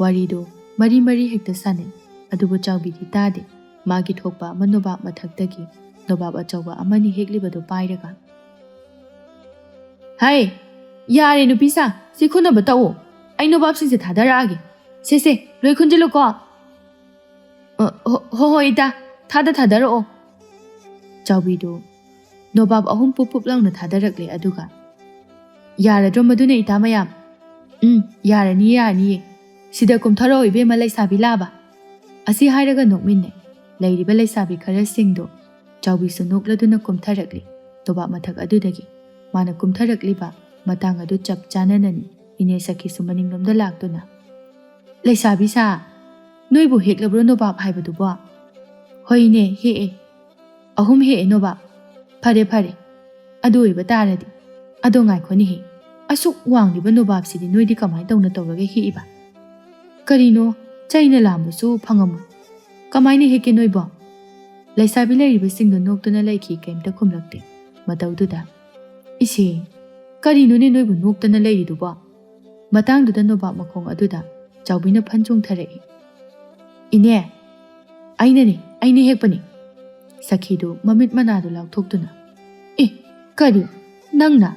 ꯋꯥꯔꯤꯗꯣ ꯃꯔꯤ ꯍꯦꯛꯇ ꯁꯥꯟꯅꯩ ꯑꯗꯨꯕꯨ ꯆꯥꯎꯕꯤꯗꯤ ꯇꯥꯗꯦ ꯃꯥꯒꯤ ꯊꯣꯛꯄ ꯑꯃ ꯅꯣꯕꯥꯞ ꯃꯊꯛꯇꯒꯤ ꯅꯣꯕꯥꯞ ꯑꯆꯧꯕ ꯑꯃꯅꯤ ꯍꯦꯛꯂꯤꯕꯗꯣ ꯄꯥꯏꯔꯒ ꯍꯥꯏ ꯌꯥꯔꯦ ꯅꯨꯄꯤꯁꯥ ꯁꯤ ꯈꯨꯟꯅꯕ ꯇꯧꯑꯣ ꯑꯩ ꯅꯣꯕꯥꯞꯁꯤꯡꯁꯦ ꯊꯥꯗꯔꯛꯑꯒꯦ ꯁꯦ ꯂꯣꯏ ꯈꯨꯟꯖꯤꯜꯂꯨꯀꯣ ꯍꯣꯏ ꯏꯇꯥ ꯊꯥꯗꯔꯛꯑꯣ ꯆꯥꯎꯕꯤꯗꯣ ꯅꯣꯕꯥꯞ 3 ꯄꯨꯞ ꯂꯥꯎꯅ ꯊꯥꯗꯔꯛꯂꯦ ꯑꯗꯨꯒ ꯌꯥꯔꯗ꯭ꯔꯣ ꯃꯗꯨꯅ ꯏꯇꯥ ꯃꯌꯥꯝ ꯌꯥꯔꯅꯤꯌꯦ ꯁꯤꯗ ꯀꯨꯝꯊꯔꯛꯑꯣ ꯏꯕꯦꯝꯃ ꯂꯩꯁꯥꯕꯤ ꯂꯥꯕ ꯑꯁꯤ ꯍꯥꯏꯔꯒ ꯅꯣꯛꯃꯤꯟꯅꯩ ꯂꯩꯔꯤꯕ ꯂꯩꯁꯥꯕꯤ ꯈꯔꯁꯤꯡꯗꯣ ꯆꯥꯎꯕꯤꯁꯨ ꯅꯣꯛꯂꯗꯨꯅ ꯀꯨꯝꯊꯔꯛꯂꯤ ꯅꯣꯕꯥꯞ ꯃꯊꯛ ꯑꯗꯨꯗꯒꯤ ꯃꯥꯅ ꯀꯨꯝꯊꯔꯛꯂꯤꯕ ꯃꯇꯥꯡ ꯑꯗꯨ ꯆꯞ ꯆꯥꯅꯅꯅꯤ ꯏꯅꯦ ꯁꯈꯤꯁꯨ ꯃꯅꯤꯡꯂꯣꯝꯗ ꯂꯥꯛꯇꯨꯅ ꯂꯩꯁꯥꯕꯤ ꯁꯥ ꯅꯣꯏꯕꯨ ꯍꯦꯛꯂꯕ꯭ꯔꯣ ꯅꯣꯕꯥꯞ ꯍꯥꯏꯕꯗꯨꯕꯣ ꯍꯣꯏꯅꯦ ꯍꯦꯛꯑꯦ 3 ꯍꯦꯛꯑꯦ ꯅꯣꯕꯥꯞ ꯐꯔꯦ ꯑꯗꯨ ꯑꯣꯏꯕ ꯇꯥꯔꯗꯤ ꯑꯗꯣ ꯉꯥꯏꯈꯣꯅꯦꯍꯦ ꯑꯁꯨꯛ ꯋꯥꯡꯂꯤꯕ ꯅꯣꯕꯥꯞꯁꯤꯗꯤ ꯅꯣꯏꯗꯤ ꯀꯃꯥꯏ ꯇꯧꯔꯒ ꯍꯦꯛꯏꯕ ꯀꯔꯤꯅꯣ ꯆꯩꯅ ꯂꯥꯝꯕꯁꯨ ꯐꯪꯉꯝꯃꯣꯏ ꯀꯃꯥꯏꯅ ꯍꯦꯛꯀꯦ ꯅꯣꯏꯕꯣ ꯂꯩꯁꯥꯕꯤ ꯂꯩꯔꯤꯕꯁꯤꯡꯗꯣ ꯅꯣꯛꯇꯨꯅ ꯂꯩꯈꯤ ꯀꯩꯝꯇ ꯈꯨꯝꯂꯛꯇꯦ ꯃꯇꯧꯗꯨꯗ ꯏꯁꯦ ꯀꯔꯤꯅꯣꯅꯦ ꯅꯣꯏꯕꯨ ꯅꯣꯛꯇꯅ ꯂꯩꯔꯤꯗꯨꯕꯣ ꯃꯇꯥꯡꯗꯨꯗ ꯅꯣꯕꯥꯞ ꯃꯈꯣꯡ ꯑꯗꯨꯗ ꯆꯥꯎꯕꯤꯅ ꯐꯟ ꯆꯣꯡꯊꯔꯛꯏ ꯏꯅꯦ ꯑꯩꯅ ꯍꯦꯛꯄꯅꯤ ꯁꯈꯤꯗꯨ ꯃꯃꯤꯠ ꯃꯅꯥꯗꯨ ꯂꯥꯎꯊꯣꯛꯇꯨꯅ ꯀꯔꯤ ꯅꯪꯅ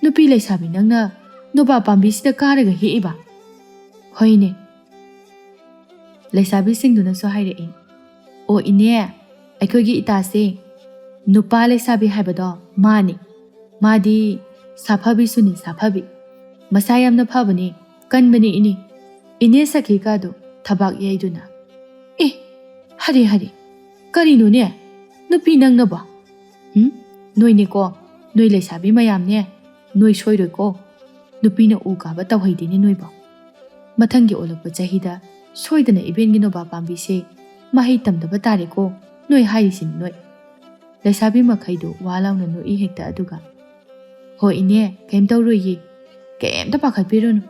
ꯅꯨꯄꯤ ꯂꯩꯁꯥꯕꯤ ꯅꯪꯅ ꯅꯣꯕꯥꯞ ꯄꯥꯝꯕꯤꯁꯤꯗ ꯀꯥꯔꯒ ꯍꯦꯛꯏꯕ ꯍꯣꯏꯅꯦ ꯂꯩꯁꯥꯕꯤꯁꯤꯡꯗꯨꯅꯁꯨ ꯍꯥꯏꯔꯛꯏ ꯑꯣ ꯏꯅꯦ ꯑꯩꯈꯣꯏꯒꯤ ꯏꯇꯥꯁꯦ ꯅꯨꯄꯥ ꯂꯩꯁꯥꯕꯤ ꯍꯥꯏꯕꯗꯣ ꯃꯥꯗꯤ ꯁꯥꯐꯕꯤꯁꯨꯅꯤ ꯁꯥꯐꯕꯤ ꯃꯁꯥ ꯌꯥꯝꯅ ꯐꯕꯅꯤ ꯀꯟꯕꯅꯤ ꯏꯅꯦ ꯁꯈꯤꯀꯥꯗꯣ ꯊꯕꯥꯛ ꯌꯩꯗꯨꯅ ꯍꯔꯦ ꯀꯔꯤꯅꯣꯅꯦ ꯅꯨꯄꯤ ꯅꯪꯅꯕꯣ ꯅꯣꯏꯅꯦꯀꯣ ꯅꯣꯏ ꯂꯩꯁꯥꯕꯤ ꯃꯌꯥꯝꯅꯦ ꯅꯣꯏ ꯁꯣꯏꯔꯣꯏꯀꯣ ꯅꯨꯄꯤꯅ ꯎ ꯀꯥꯕ ꯇꯧꯍꯩꯗꯦꯅꯦ ꯅꯣꯏꯕꯣ ꯃꯊꯪꯒꯤ ꯑꯣꯜꯂꯛꯄ ꯆꯍꯤꯗ ꯁꯣꯏꯗꯅ ꯏꯕꯦꯟꯒꯤ ꯅꯣꯕꯥꯞ ꯄꯥꯝꯕꯤꯁꯦ ꯃꯍꯩ ꯇꯝꯗꯕ ꯇꯥꯔꯦꯀꯣ ꯅꯣꯏ ꯍꯥꯏꯔꯤꯁꯤꯅꯤ ꯅꯣꯏ ꯂꯩꯁꯥꯕꯤ ꯃꯈꯩꯗꯨ ꯋꯥ ꯂꯥꯎꯅ ꯅꯣꯛꯏ ꯍꯦꯛꯇ ꯑꯗꯨꯒ ꯍꯣꯏ ꯏꯅꯦ ꯀꯩꯝ ꯇꯧꯔꯣꯏꯌꯦ ꯀꯩꯝꯇ ꯄꯥꯈꯠꯄꯤꯔꯨꯅꯨ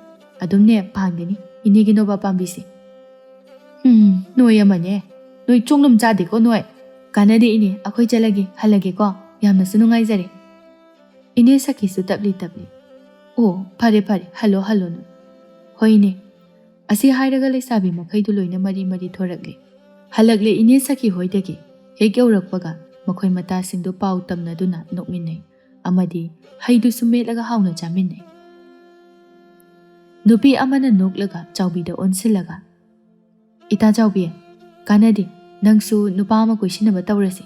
ꯑꯗꯨꯝꯅꯦ ꯄꯥꯟꯒꯅꯤ ꯏꯅꯦꯒꯤ ꯅꯣꯕꯥꯞ ꯄꯥꯝꯕꯤꯁꯦ ꯅꯣꯏ ꯑꯃꯅꯦ ꯅꯣꯏ ꯆꯣꯡꯂꯝ ꯆꯥꯗꯦꯀꯣ ꯅꯣꯏ ꯀꯥꯟꯅꯗꯦ ꯏꯅꯦ ꯑꯩꯈꯣꯏ ꯆꯠꯂꯒꯦ ꯍꯜꯂꯒꯦꯀꯣ ꯌꯥꯝꯅꯁꯨ ꯅꯨꯡꯉꯥꯏꯖꯔꯦ ꯏꯅꯦ ꯁꯈꯤꯁꯨ ꯇꯞꯂꯤ ꯑꯣ ꯐꯔꯦ ꯍꯜꯂꯣ ꯅꯣꯏ ꯍꯣꯏꯅꯦ ꯑꯁꯤ ꯍꯥꯏꯔꯒ ꯂꯩꯁꯥꯕꯤ ꯃꯈꯩꯗꯨ ꯂꯣꯏꯅ ꯃꯔꯤ ꯊꯣꯔꯛꯂꯦ ꯍꯜꯂꯛꯂꯦ ꯏꯅꯦ ꯁꯈꯤ ꯍꯣꯏꯗꯒꯤ ꯍꯦꯛ ꯌꯧꯔꯛꯄꯒ ꯃꯈꯣꯏ ꯃꯇꯥꯁꯤꯡꯗꯨ ꯄꯥꯎ ꯇꯝꯅꯗꯨꯅ ꯅꯣꯛꯃꯤꯟꯅꯩ ꯑꯃꯗꯤ ꯍꯩꯗꯨꯁꯨ ꯃꯦꯠꯂꯒ ꯍꯥꯎꯅ ꯆꯥꯃꯤꯟꯅꯩ ꯅꯨꯄꯤ ꯑꯃꯅ ꯅꯣꯛꯂꯒ ꯆꯥꯎꯕꯤꯗ ꯑꯣꯟꯁꯤꯜꯂꯒ ꯏꯇꯥ ꯆꯥꯎꯕꯤ ꯀꯥꯟꯅꯗꯦ ꯅꯪꯁꯨ ꯅꯨꯄꯥ ꯑꯃ ꯀꯣꯏꯁꯤꯟꯅꯕ ꯇꯧꯔꯁꯤ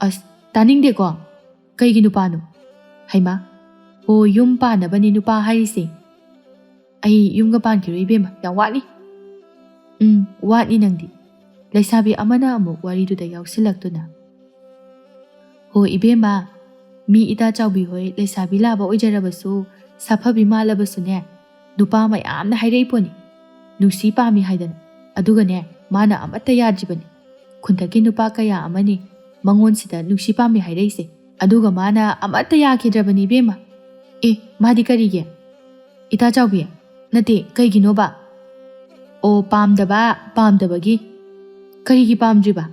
ꯑꯁ ꯇꯥꯅꯤꯡꯗꯦꯀꯣ ꯀꯩꯒꯤ ꯅꯨꯄꯥꯅꯣ ꯍꯩꯃꯥ ꯑꯣ ꯌꯨꯝ ꯄꯥꯟꯅꯕꯅꯤ ꯅꯨꯄꯥ ꯍꯥꯏꯔꯤꯁꯦ ꯑꯩ ꯌꯨꯝꯒ ꯄꯥꯟꯈꯤꯔꯣꯏ ꯏꯕꯦꯝꯃ ꯌꯥꯝ ꯋꯥꯠꯂꯤ ꯋꯥꯠꯅꯤ ꯅꯪꯗꯤ ꯂꯩꯁꯥꯕꯤ ꯑꯃꯅ ꯑꯃꯨꯛ ꯋꯥꯔꯤꯗꯨꯗ ꯌꯥꯎꯁꯤꯜꯂꯛꯇꯨꯅ ꯍꯣ ꯏꯕꯦꯝꯃ ꯃꯤ ꯏꯇꯥ ꯆꯥꯎꯕꯤ ꯍꯣꯏ ꯂꯩꯁꯥꯕꯤ ꯂꯥꯕ ꯑꯣꯏꯖꯔꯕꯁꯨ ꯁꯥꯐꯕꯤ ꯃꯥꯜꯂꯕꯁꯨꯅꯦ ꯅꯨꯄꯥ ꯃꯌꯥꯝꯅ ꯍꯥꯏꯔꯛꯏ ꯄꯣꯠꯅꯤ ꯅꯨꯡꯁꯤ ꯄꯥꯝꯃꯤ ꯍꯥꯏꯗꯅ ꯑꯗꯨꯒꯅꯦ ꯃꯥꯅ ꯑꯃꯠꯇ ꯌꯥꯗ꯭ꯔꯤꯕꯅꯤ ꯈꯨꯟꯊꯛꯀꯤ ꯅꯨꯄꯥ ꯀꯌꯥ ꯑꯃꯅꯤ ꯃꯉꯣꯟꯁꯤꯗ ꯅꯨꯡꯁꯤ ꯄꯥꯝꯃꯤ ꯍꯥꯏꯔꯛꯏꯁꯦ ꯑꯗꯨꯒ ꯃꯥꯅ ꯑꯃꯠꯇ ꯌꯥꯈꯤꯗ꯭ꯔꯕꯅꯤ ꯏꯕꯦꯝꯃ ꯃꯥꯗꯤ ꯀꯔꯤꯒꯤ ꯏꯇꯥ ꯆꯥꯎꯕꯤ ꯅꯠꯇꯦ ꯀꯩꯒꯤꯅꯣꯕ ꯑꯣ ꯄꯥꯝꯗꯕꯒꯤ ꯀꯔꯤꯒꯤ ꯄꯥꯝꯗ꯭ꯔꯤꯕ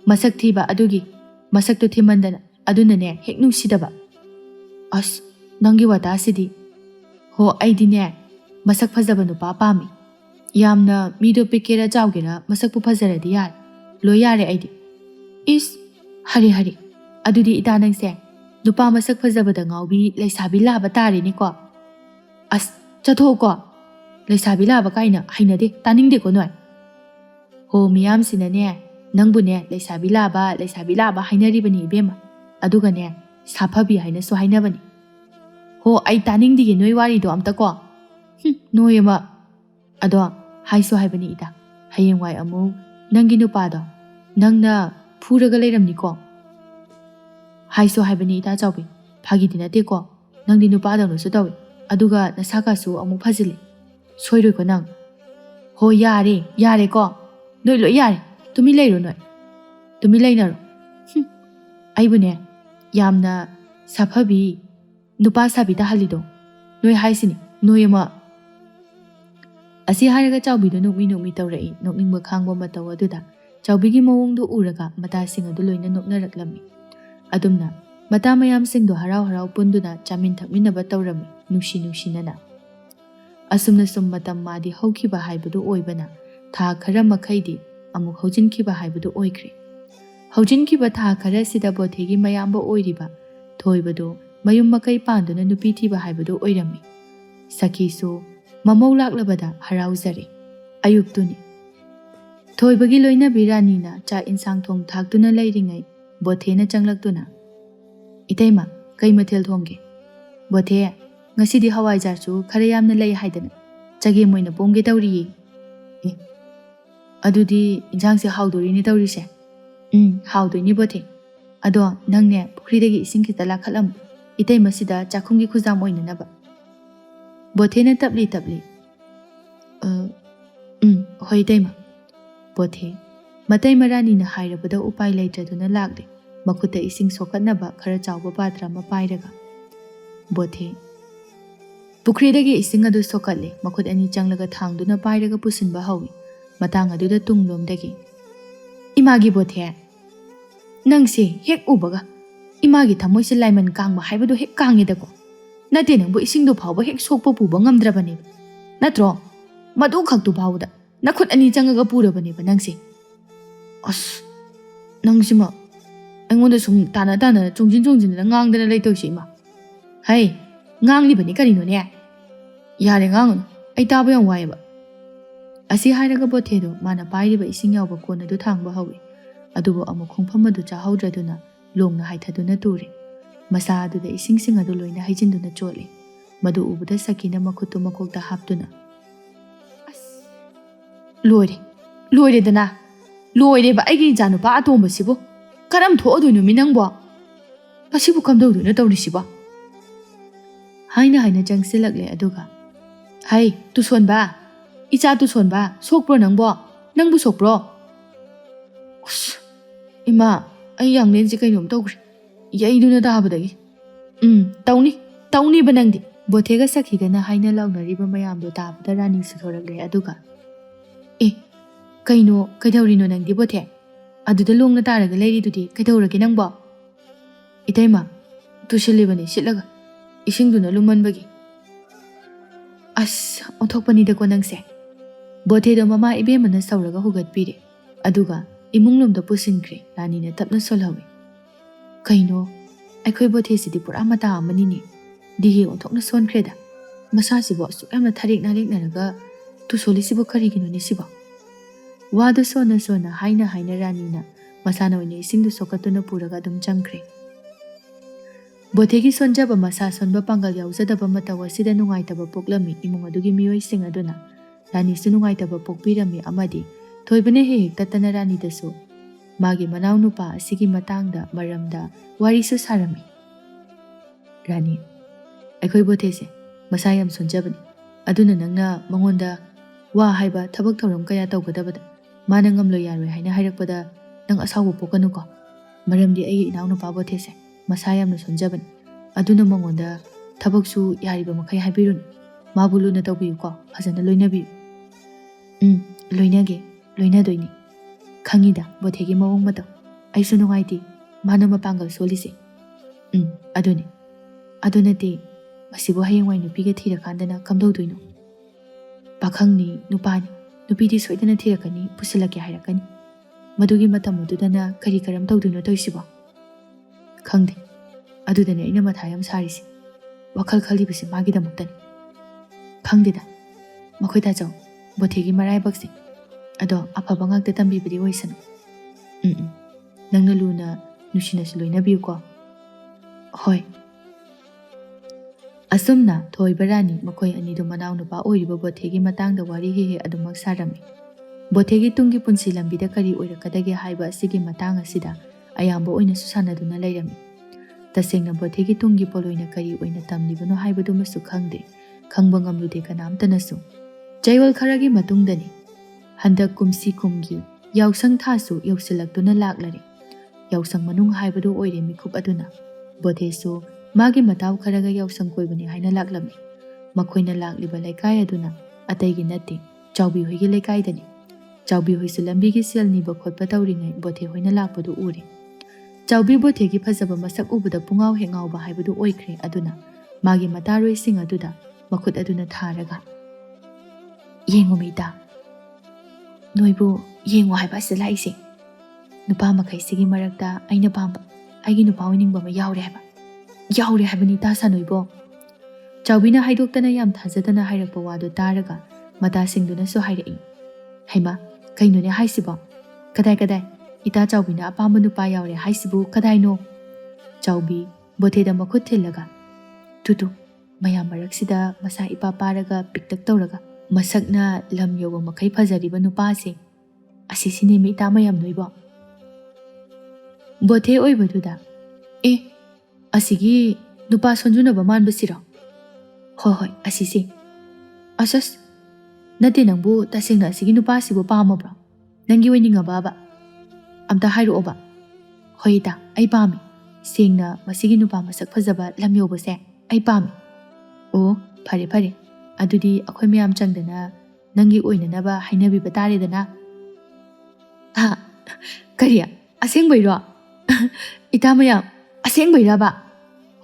ꯃꯁꯛ ꯊꯤꯕ ꯑꯗꯨꯒꯤ ꯃꯁꯛꯇꯨ ꯊꯤꯃꯟꯗꯅ ꯑꯗꯨꯅꯅꯦ ꯍꯦꯛ ꯅꯨꯡꯁꯤꯗꯕ ꯑꯁ ꯅꯪꯒꯤ ꯋꯥꯇꯥꯁꯤꯗꯤ ꯍꯣ ꯑꯩꯗꯤꯅꯦ ꯃꯁꯛ ꯐꯖꯕ ꯅꯨꯄꯥ ꯄꯥꯝꯃꯤ ꯌꯥꯝꯅ ꯃꯤꯗꯣ ꯄꯤꯛꯀꯦꯔꯥ ꯆꯥꯎꯒꯦꯔꯥ ꯃꯁꯛꯄꯨ ꯐꯖꯔꯗꯤ ꯌꯥꯔꯦ ꯂꯣꯏ ꯌꯥꯔꯦ ꯑꯩꯗꯤ ꯍꯔꯦ ꯑꯗꯨꯗꯤ ꯏꯇꯥ ꯅꯪꯁꯦ Nupa masak fazabada ngaubi laisabi laba tariniko. As chathoko. Laisabi laba kaina hainade taningde ko noi. Ho miyam sinane nangbune laisabi laba hainaribani ibema. Adugane sapabi haina so hainabani. Ho ai taningdige noi wari do amta ko. Noi ma ado haiso haibani ida. Hayeng wai amu nangi nupa do nangna phuraga leiramni ko. Haiso haibani ida chawbi phagi dinate ko nangdi nupa da no su dawi. Aduga nasaka su amu phazili. Soiroi ko nang. Ho yare ko. Noi lo yare. Tumi leiro noi. Tumi leinaro. Aibune yamna sapabi nupa sabi da halido. Noi haisini. Noi ma asi haraga chawbi do nukmi tawrai nokningba khangba mataw aduda chawbigi mawong do uraga mata sing adu loina noknaraklami. Adumna mata mayam sing do harau punduna chamin thakminaba tawrami nusinana. Asumna sum matam madi haukiba haibadu oibana tha khara makhaidi amuk haujinkiba haibadu oikre. Haujinkiba tha khara sida bothegi mayamba oiriba thoibado mayum makai panduna nupi thiba haibadu oirami. Sakisu mamau laklabada harauzare. Ayuktuni thoibagi loina biranina cha insang thong thaktuna leiringai bothena changlaktuna. Itaima kai mathel thongge. Bothe ngasidi hawai jar chu khara yamna lei haidana chage moina pomge tawri. Adudi injang se hawdori ni tawri se. Hawdoi ni bothe. Ado nangne pukhri dagi ising khita lakhalam. Itaima sida chakhumgi khuzam oina naba. Bothe na tabli. Hoi taima. Bothe matai marani na hairabada upai leitraduna lakde. Makuta ising sokatnaba khara chawba patra ma pairaga. Bothe pukhridagi ising adu sokatle makut ani changlaga thangduna pairaga pusinba hawi. Matang aduda tunglomdagi. Imagi bothe nangse hek ubaga imagi thamoise laiman kangba haibadu hek kangedako. Nate nangbu ising do phawba hek sokpa puba ngamdrabane. Natro madu khaktu phawda nakhut ani changaga purabane ba nangse. As nangsima angonda sum tana chongjin na ngangdana leitawsi ma. Hai ngang libani karino ne. Yare ngangun ai taba yang waiba. Asi hairaga bothe do mana pairiba ising yawba kona do thangba hawi. Adubo amu khongpham adu cha haudraduna longna haithaduna turi. Masa adu da ising sing adu loina haijinduna chole. Madu ubuda sakina makutu makokta haptuna. Loire dana. Loire ba aigi janu pa atomba sibo. Karam tho'adoino minangbo. Asibu kamdawduna tawrisiba. Haina jangsilakle aduga. Hai tuson ba. Icha tuson ba. Sokpro nangbo. Nangbu sokpro. Ima ay yang lensi kainom tawgri. Yaiduna dabadagi. Tawni ba nangdi. Bothega sakhigana haina lawnariba mayamdo dabada raning sithorakle aduga. Kaino kaidawrino nangdi bothe. Aduda longna taraga leiridudi kaidawrage nangbo. Itaima tusilibani sitlaga isingduna lumanbagi. As onthokpani da ko nangse. Bothe do mama ibemana sawraga hugatpire. Aduga imunglomda pusinkre ranina tapna solhawi. Kaino aikhoi bothe sidi pura mata amanini. Digi onthokna sonkreda. Masa sibo suyamna tharik naliknaraga tusolisibo karigino ni sibo. Wada sona haina ranina masana oine isingdu sokatuna puraga dum changkre. Bothegi sonjaba masa sonba pangal yauzadaba matawa sida nungaitaba poklami imung adugi miyoi sing aduna rani su nungaitaba pokpirami amadi thoibane he tatana rani dasu magi manaw nupa asigi matangda maramda wari su sarami. Rani aikhoi bothe se masa yam sonjabani aduna nangna mangonda wa haiba thabak thoram kaya tawgadabada mana ngamlo yaroi haina hairakpada nang asawu pokanu ko maramdi ai inaw nupa bothe se masa yamna sonjabani aduna mangonda thabaksu yariba makai haibirun mabulu na tawbiyu ko fazana loinabi. Loinadoini khangida bothegi mawong mataw aisu nungaiti mana mapangal solise. Adunati masibo hayengwai nupiga thirakandana kamdawdoino. Pakhangni nupani nupidi soidana thirakani pusilake hairakani. Madugi matam adudana kari karam tawdoino toisibo. Khangde ꯑꯗꯨꯗꯅꯦ ꯑꯩꯅ ꯃꯊꯥ ꯌꯥꯝ ꯁꯥꯔꯤꯁꯦ ꯋꯥꯈꯜ ꯈꯜꯂꯤꯕꯁꯦ ꯃꯥꯒꯤꯗꯃꯛꯇꯅꯤ ꯈꯪꯗꯦꯗ ꯃꯈꯣꯏ ꯇꯥꯆꯧ ꯕꯣꯊꯦꯒꯤ ꯃꯔꯥꯏꯕꯛꯁꯦ ꯑꯗꯣ ꯑꯐꯕ ꯉꯥꯛꯇ ꯇꯝꯕꯤꯕꯗꯤ ꯑꯣꯏꯁꯅꯨ ꯅꯪꯅ ꯂꯨꯅ ꯅꯨꯡꯁꯤꯅꯁꯨ ꯂꯣꯏꯅꯕꯤꯌꯨꯀꯣ ꯍꯣꯏ ꯑꯁꯨꯝꯅ ꯊꯣꯏꯕ ꯔꯥꯅꯤ ꯃꯈꯣꯏ ꯑꯅꯤꯗꯨ ꯃꯅꯥꯎꯅꯨꯄꯥ ꯑꯣꯏꯔꯤꯕ ꯕꯣꯊꯦꯒꯤ ꯃꯇꯥꯡꯗ ꯋꯥꯔꯤ ꯍꯦꯛ ꯑꯗꯨꯃꯛ ꯁꯥꯔꯝꯃꯤ ꯕꯣꯊꯦꯒꯤ ꯇꯨꯡꯒꯤ ꯄꯨꯟꯁꯤ ꯂꯝꯕꯤꯗ ꯀꯔꯤ ꯑꯣꯏꯔꯛꯀꯗꯒꯦ ꯍꯥꯏꯕ ꯑꯁꯤꯒꯤ ꯃꯇꯥꯡ ꯑꯁꯤꯗ ꯑꯌꯥꯝꯕ ꯑꯣꯏꯅꯁꯨ ꯁꯥꯟꯅꯗꯨꯅ ꯂꯩꯔꯝꯃꯤ ꯇꯁꯦꯡꯅ ꯕꯣꯊꯦꯒꯤ ꯇꯨꯡꯒꯤ ꯄꯣꯠꯂꯣꯏꯅ ꯀꯔꯤ ꯑꯣꯏꯅ ꯇꯝꯂꯤꯕꯅꯣ ꯍꯥꯏꯕꯗꯨꯃꯁꯨ ꯈꯪꯗꯦ ꯈꯪꯕ ꯉꯝꯂꯨꯗꯦ ꯀꯅꯥꯝꯇꯅꯁꯨ ꯆꯌꯣꯜ ꯈꯔꯒꯤ ꯃꯇꯨꯡꯗꯅꯤ ꯍꯟꯗꯛ ꯀꯨꯝꯁꯤ ꯀꯨꯝꯒꯤ ꯌꯥꯎꯁꯪ ꯊꯥꯁꯨ ꯌꯧꯁꯤꯜꯂꯛꯇꯨꯅ ꯂꯥꯛꯂꯔꯦ ꯌꯥꯎꯁꯪ ꯃꯅꯨꯡ ꯍꯥꯏꯕꯗꯨ ꯑꯣꯏꯔꯦ ꯃꯤꯀꯨꯞ ꯑꯗꯨꯅ ꯕꯣꯊꯦꯁꯨ ꯃꯥꯒꯤ ꯃꯇꯥꯎ ꯈꯔꯒ ꯌꯥꯎꯁꯪ ꯀꯣꯏꯕꯅꯤ ꯍꯥꯏꯅ ꯂꯥꯛꯂꯝꯃꯤ ꯃꯈꯣꯏꯅ ꯂꯥꯛꯂꯤꯕ ꯂꯩꯀꯥꯏ ꯑꯗꯨꯅ ꯑꯇꯩꯒꯤ ꯅꯠꯇꯦ ꯆꯥꯎꯕꯤ ꯍꯣꯏꯒꯤ ꯂꯩꯀꯥꯏꯗꯅꯤ ꯆꯥꯎꯕꯤ ꯍꯣꯏꯁꯨ ꯂꯝꯕꯤꯒꯤ ꯁꯦꯜ ꯅꯤꯕ ꯈꯣꯠꯄ ꯇꯧꯔꯤꯉꯩ ꯕꯣꯊꯦ ꯍꯣꯏꯅ ꯂꯥꯛꯄꯗꯨ ꯎꯔꯦ ꯆꯥꯎꯕꯤ ꯕꯣꯊꯦꯒꯤ ꯐꯖꯕ ꯃꯁꯛ ꯎꯕꯗ ꯄꯨꯡꯉꯥꯎ ꯍꯦꯛ ꯉꯥꯎꯕ ꯍꯥꯏꯕꯗꯨ ꯑꯣꯏꯈ꯭ꯔꯦ ꯑꯗꯨꯅ ꯃꯥꯒꯤ ꯃꯇꯥꯔꯣꯏꯁꯤꯡ ꯑꯗꯨꯗ ꯃꯈꯨꯠ ꯑꯗꯨꯅ ꯊꯥꯔꯒ ꯌꯦꯡꯉꯨ ꯃꯤꯇꯥ ꯅꯣꯏꯕꯨ ꯌꯦꯡꯉꯨ ꯍꯥꯏꯕ ꯑꯁꯤꯗ ꯂꯥꯛꯏꯁꯦ ꯅꯨꯄꯥ ꯃꯈꯩꯁꯤꯒꯤ ꯃꯔꯛꯇ ꯑꯩꯅ ꯄꯥꯝꯕ ꯑꯩꯒꯤ ꯅꯨꯄꯥ ꯑꯣꯏꯅꯤꯡꯕ ꯑꯃ ꯌꯥꯎꯔꯦ ꯍꯥꯏꯕꯅꯤ ꯇꯥ ꯁꯥꯅꯣꯏꯕꯣ ꯆꯥꯎꯕꯤꯅ ꯍꯥꯏꯗꯣꯛꯇꯅ ꯌꯥꯝ ꯊꯥꯖꯗꯅ ꯍꯥꯏꯔꯛꯄ ꯋꯥꯗꯨ ꯇꯥꯔꯒ ꯃꯇꯥꯁꯤꯡꯗꯨꯅꯁꯨ ꯍꯥꯏꯔꯛꯏ ꯍꯩꯃꯥ ꯀꯩꯅꯣꯅꯦ ꯍꯥꯏꯁꯤꯕꯣ ꯀꯗꯥꯏ ꯏꯇꯥ ꯆꯥꯎꯕꯤꯅ ꯑꯄꯥꯝꯕ ꯅꯨꯄꯥ ꯌꯥꯎꯔꯦ ꯍꯥꯏꯁꯤꯕꯨ ꯀꯗꯥꯏꯅꯣ ꯆꯥꯎꯕꯤ ꯕꯣꯊꯦꯗ ꯃꯈꯨꯠ ꯊꯤꯜꯂꯒ ꯇꯨ ꯃꯌꯥꯝ ꯃꯔꯛꯁꯤꯗ ꯃꯁꯥ ꯏꯄꯥ ꯄꯥꯔꯒ ꯄꯤꯛꯇꯛ ꯇꯧꯔꯒ ꯃꯁꯛꯅ ꯂꯝ ꯌꯧꯕ ꯃꯈꯩ ꯐꯖꯔꯤꯕ ꯅꯨꯄꯥꯁꯦ ꯑꯁꯤꯁꯤꯅꯦꯃꯤ ꯏꯇꯥ ꯃꯌꯥꯝ ꯅꯣꯏꯕꯣ ꯕꯣꯊꯦ ꯑꯣꯏꯕꯗꯨꯗ ꯑꯁꯤꯒꯤ ꯅꯨꯄꯥ ꯁꯣꯟꯖꯨꯅꯕ ꯃꯥꯟꯕꯁꯤꯔꯣ ꯍꯣꯏ ꯑꯁꯤꯁꯦ ꯑꯁ ꯅꯠꯇꯦ ꯅꯪꯕꯨ ꯇꯁꯦꯡꯅ ꯑꯁꯤꯒꯤ ꯅꯨꯄꯥꯁꯤꯕꯨ ꯄꯥꯝꯃꯕ꯭ꯔꯣ ꯅꯪꯒꯤ ꯑꯣꯏꯅꯤꯡꯉꯕꯕ ꯑꯝꯇ ꯍꯥꯏꯔꯛꯑꯣꯕ ꯍꯣꯏ ꯏꯇꯥ ꯑꯩ ꯄꯥꯝꯃꯤ ꯁꯦꯡꯅ ꯃꯁꯤꯒꯤ ꯅꯨꯄꯥ ꯃꯁꯛ ꯐꯖꯕ ꯂꯝ ꯌꯧꯕꯁꯦ ꯑꯩ ꯄꯥꯝꯃꯤ ꯑꯣ ꯐꯔꯦ ꯑꯗꯨꯗꯤ ꯑꯩꯈꯣꯏ ꯃꯌꯥꯝ ꯆꯪꯗꯅ ꯅꯪꯒꯤ ꯑꯣꯏꯅꯅꯕ ꯍꯥꯏꯅꯕꯤꯕ ꯇꯥꯔꯦꯗꯅ ꯀꯔꯤ ꯑꯁꯦꯡꯕꯩꯔꯣ ꯏꯇꯥ ꯃꯌꯥꯝ ꯑꯁꯦꯡꯕꯩꯔꯕ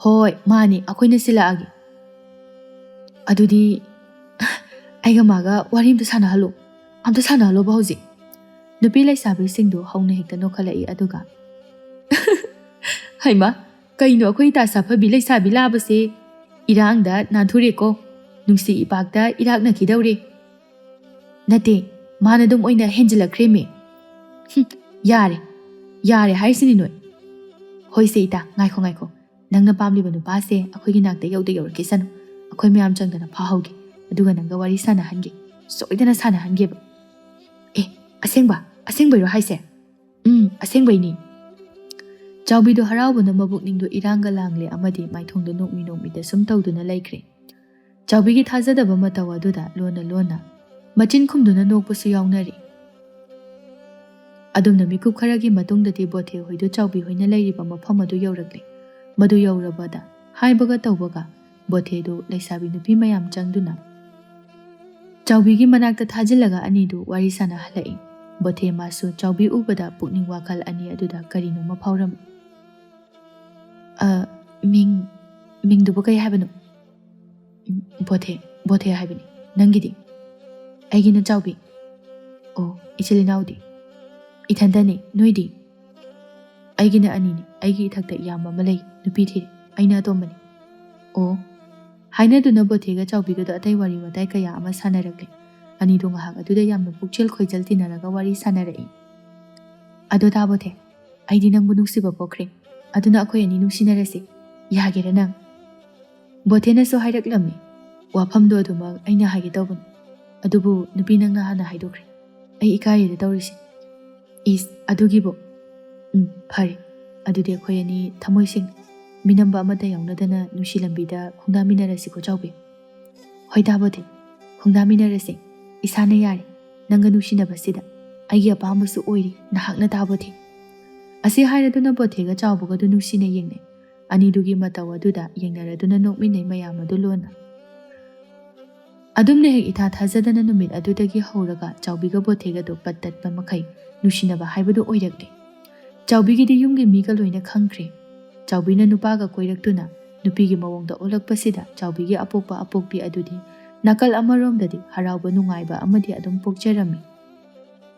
ꯍꯣꯏ ꯃꯥꯅꯤ ꯑꯩꯈꯣꯏꯅ ꯁꯤꯜꯂꯛꯑꯒꯦ ꯑꯗꯨꯗꯤ ꯑꯩꯒ ꯃꯥꯒ ꯋꯥꯔꯤ ꯑꯝꯇ ꯁꯥꯟꯅꯍꯜꯂꯣꯕ ꯍꯧꯖꯤꯛ ꯅꯨꯄꯤ ꯂꯩꯁꯥꯕꯤꯁꯤꯡꯗꯨ ꯍꯧꯅ ꯍꯦꯛꯇ ꯅꯣꯛꯈꯠꯂꯛꯏ ꯑꯗꯨꯒ ꯍꯩꯃꯥ ꯀꯩꯅꯣ ꯑꯩꯈꯣꯏ ꯏꯇꯥ ꯁꯥꯐꯕꯤ ꯂꯩꯁꯥꯕꯤ ꯂꯥꯕꯁꯦ ꯏꯔꯥꯡꯗ ꯅꯥꯟꯊꯨꯔꯦꯀꯣ ꯅꯨꯡꯁꯤ ꯏꯄꯥꯛꯇ ꯏꯔꯥꯛꯅꯈꯤꯗꯧꯔꯦ ꯅꯠꯇꯦ ꯃꯥꯅ ꯑꯗꯨꯝ ꯑꯣꯏꯅ ꯍꯦꯟꯖꯤꯜꯂꯛꯈ꯭ꯔꯦꯃꯤ ꯌꯥꯔꯦ ꯍꯥꯏꯁꯤꯅꯤ ꯅꯣꯏ ꯍꯣꯏꯁꯦ ꯏꯇꯥ ꯉꯥꯏꯈꯣ ꯅꯪꯅ ꯄꯥꯝꯂꯤꯕ ꯅꯨꯄꯥꯁꯦ ꯑꯩꯈꯣꯏꯒꯤ ꯅꯥꯛꯇ ꯌꯧꯔꯛꯈꯤꯁꯅꯨ ꯑꯩꯈꯣꯏ ꯃꯌꯥꯝ ꯆꯪꯗꯅ ꯐꯥꯍꯧꯒꯦ ꯑꯗꯨꯒ ꯅꯪꯒ ꯋꯥꯔꯤ ꯁꯥꯟꯅꯍꯟꯒꯦ ꯁꯣꯏꯗꯅ ꯁꯥꯟꯅꯍꯟꯒꯦꯕ ꯑꯁꯦꯡꯕꯩꯔꯣ ꯍꯥꯏꯁꯦ ꯑꯁꯦꯡꯕꯩꯅꯤ ꯆꯥꯎꯕꯤꯗꯣ ꯍꯔꯥꯎꯕꯅ ꯃꯕꯨꯛꯅꯤꯡꯗꯣ ꯏꯔꯥꯡꯒ ꯂꯥꯡꯂꯦ ꯑꯃꯗꯤ ꯃꯥꯏꯊꯣꯡꯗꯣ ꯅꯣꯛꯃꯤꯗ ꯁꯨꯝ ꯇꯧꯗꯨꯅ ꯂꯩꯈ꯭ꯔꯦ ꯆꯥꯎꯕꯤꯒꯤ ꯊꯥꯖꯗꯕ ꯃꯇꯧ ꯑꯗꯨꯗ ꯂꯣꯟꯅ ꯃꯆꯤꯟ ꯈꯨꯝꯗꯨꯅ ꯅꯣꯛꯄꯁꯨ ꯌꯥꯎꯅꯔꯤ ꯑꯗꯨꯝꯅ ꯃꯤꯀꯨꯞ ꯈꯔꯒꯤ ꯃꯇꯨꯡꯗꯗꯤ ꯕꯣꯊꯦ ꯍꯣꯏꯗꯨ ꯆꯥꯎꯕꯤ ꯍꯣꯏꯅ ꯂꯩꯔꯤꯕ ꯃꯐꯝ ꯑꯗꯨ ꯌꯧꯔꯛꯂꯦ ꯃꯗꯨ ꯌꯧꯔꯕꯗ ꯍꯥꯏꯕꯒ ꯇꯧꯕꯒ ꯕꯣꯊꯦꯗꯨ ꯂꯩꯁꯥꯕꯤ ꯅꯨꯄꯤ ꯃꯌꯥꯝ ꯆꯪꯗꯨꯅ ꯆꯥꯎꯕꯤꯒꯤ ꯃꯅꯥꯛꯇ ꯊꯥꯖꯤꯜꯂꯒ ꯑꯅꯤꯗꯨ ꯋꯥꯔꯤ ꯁꯥꯟꯅꯍꯜꯂꯛꯏ ꯕꯣꯊꯦ ꯃꯥꯁꯨ ꯆꯥꯎꯕꯤ ꯎꯕꯗ ꯄꯨꯛꯅꯤꯡ ꯋꯥꯈꯜ ꯑꯅꯤ ꯑꯗꯨꯗ ꯀꯔꯤꯅꯣꯃ ꯐꯥꯎꯔꯝꯃꯤ ꯃꯤꯡꯗꯨꯕꯨ ꯀꯩ ꯍꯥꯏꯕꯅꯣ ꯕꯣꯊꯦ ꯍꯥꯏꯕꯅꯤ ꯅꯪꯒꯤꯗꯤ ꯑꯩꯒꯤꯅ ꯆꯥꯎꯕꯤ ꯑꯣ ꯏꯆꯤꯜ ꯏꯅꯥꯎꯗꯤ ꯏꯊꯟꯇꯅꯤ ꯅꯣꯏꯗꯤ ꯑꯩꯒꯤꯅ ꯑꯅꯤꯅꯤ ꯑꯩꯒꯤ ꯏꯊꯛꯇ ꯏꯌꯥꯝꯕ ꯑꯃ ꯂꯩ ꯅꯨꯄꯤ ꯊꯤꯔꯦ ꯑꯩꯅ ꯑꯇꯣꯝꯕꯅꯤ ꯑꯣ ꯍꯥꯏꯅꯗꯨꯅ ꯕꯣꯊꯦꯒ ꯆꯥꯎꯕꯤꯒꯗꯣ ꯑꯇꯩ ꯋꯥꯔꯤ ꯋꯥꯇꯥꯏ ꯀꯌꯥ ꯑꯃ ꯁꯥꯟꯅꯔꯛꯂꯦ ꯑꯅꯤꯗꯣ ꯉꯥꯏꯍꯥꯛ ꯑꯗꯨꯗ ꯌꯥꯝꯅ ꯄꯨꯛꯆꯦꯜ ꯈꯣꯏꯖꯜ ꯇꯤꯟꯅꯔꯒ ꯋꯥꯔꯤ ꯁꯥꯟꯅꯔꯛꯏ ꯑꯗꯣ ꯇꯥ ꯕꯣꯊꯦ ꯑꯩꯗꯤ ꯅꯪꯕꯨ ꯅꯨꯡꯁꯤꯕ ꯄꯣꯛꯈ꯭ꯔꯦ ꯑꯗꯨꯅ ꯑꯩꯈꯣꯏ ꯑꯅꯤ ꯅꯨꯡꯁꯤꯅꯔꯁꯤ ꯌꯥꯒꯦꯔ ꯅꯪ ꯕꯣꯊꯦꯅꯁꯨ ꯍꯥꯏꯔꯛꯂꯝꯃꯤ ꯋꯥꯐꯝꯗꯣ ꯑꯗꯨꯃꯛ ꯑꯩꯅ ꯍꯥꯏꯒꯦ ꯇꯧꯕꯅꯤ ꯑꯗꯨꯕꯨ ꯅꯨꯄꯤ ꯅꯪꯅ ꯍꯥꯟꯅ ꯍꯥꯏꯗꯣꯛꯈ꯭ꯔꯦ ꯑꯩ ꯏꯀꯥꯏꯔꯦꯗ ꯇꯧꯔꯤꯁꯦ ꯑꯗꯨꯒꯤꯕꯨ ꯐꯔꯦ ꯑꯗꯨꯗꯤ ꯑꯩꯈꯣꯏ ꯑꯅꯤ ꯊꯃꯣꯏꯁꯤꯡ ꯃꯤꯅꯝꯕ ꯑꯃꯠꯇ ꯌꯥꯎꯅꯗꯅ ꯅꯨꯡꯁꯤ ꯂꯝꯕꯤꯗ ꯈꯣꯡꯗꯥꯃꯤꯟꯅꯔꯁꯤꯀꯣ ꯆꯥꯎꯕꯤ ꯍꯣꯏ ꯇꯥ ꯕꯣꯊꯦ ꯈꯣꯡꯗꯥꯃꯤꯟꯅꯔꯁꯤ ꯏꯁꯥꯅ ꯌꯥꯔꯦ ꯅꯪꯒ ꯅꯨꯡꯁꯤꯅꯕꯁꯤꯗ ꯑꯩꯒꯤ ꯑꯄꯥꯝꯕꯁꯨ ꯑꯣꯏꯔꯤ ꯅꯍꯥꯛꯅ ꯇꯥ ꯕꯣꯊꯦ ꯑꯁꯤ ꯍꯥꯏꯔꯗꯨꯅ ꯕꯣꯊꯦꯒ ꯆꯥꯎꯕꯒꯗꯨ ꯅꯨꯡꯁꯤꯅ ꯌꯦꯡꯅꯩ ꯑꯅꯤꯗꯨꯒꯤ ꯃꯇꯧ ꯑꯗꯨꯗ ꯌꯦꯡꯅꯔꯗꯨꯅ ꯅꯣꯛꯃꯤꯟꯅꯩ ꯃꯌꯥꯝ ꯑꯗꯨ ꯂꯣꯟꯅ ꯑꯗꯨꯝꯅ ꯍꯦꯛ ꯏꯊꯥ ꯊꯥꯖꯗꯅ ꯅꯨꯃꯤꯠ ꯑꯗꯨꯗꯒꯤ ꯍꯧꯔꯒ ꯆꯥꯎꯕꯤꯒ ꯕꯣꯊꯦꯒꯗꯨ ꯄꯠ ꯇꯠꯄ ꯃꯈꯩ ꯅꯨꯡꯁꯤꯅꯕ ꯍꯥꯏꯕꯗꯨ ꯑꯣꯏꯔꯛꯂꯦ ꯆꯥꯎꯕꯤꯒꯤꯗꯤ ꯌꯨꯝꯒꯤ ꯃꯤꯒ ꯂꯣꯏꯅ ꯈꯪꯈ꯭ꯔꯦ ꯆꯥꯎꯕꯤꯅ ꯅꯨꯄꯥꯒ ꯀꯣꯏꯔꯛꯇꯨꯅ ꯅꯨꯄꯤꯒꯤ ꯃꯑꯣꯡꯗ ꯑꯣꯜꯂꯛꯄꯁꯤꯗ ꯆꯥꯎꯕꯤꯒꯤ ꯑꯄꯣꯛꯄ ꯑꯄꯣꯛꯄꯤ ꯑꯗꯨꯗꯤ ꯅꯥꯀꯜ ꯑꯃꯔꯣꯝꯗꯗꯤ ꯍꯔꯥꯎꯕ ꯅꯨꯡꯉꯥꯏꯕ ꯑꯃꯗꯤ ꯑꯗꯨꯝ ꯄꯣꯛꯆꯔꯝꯃꯤ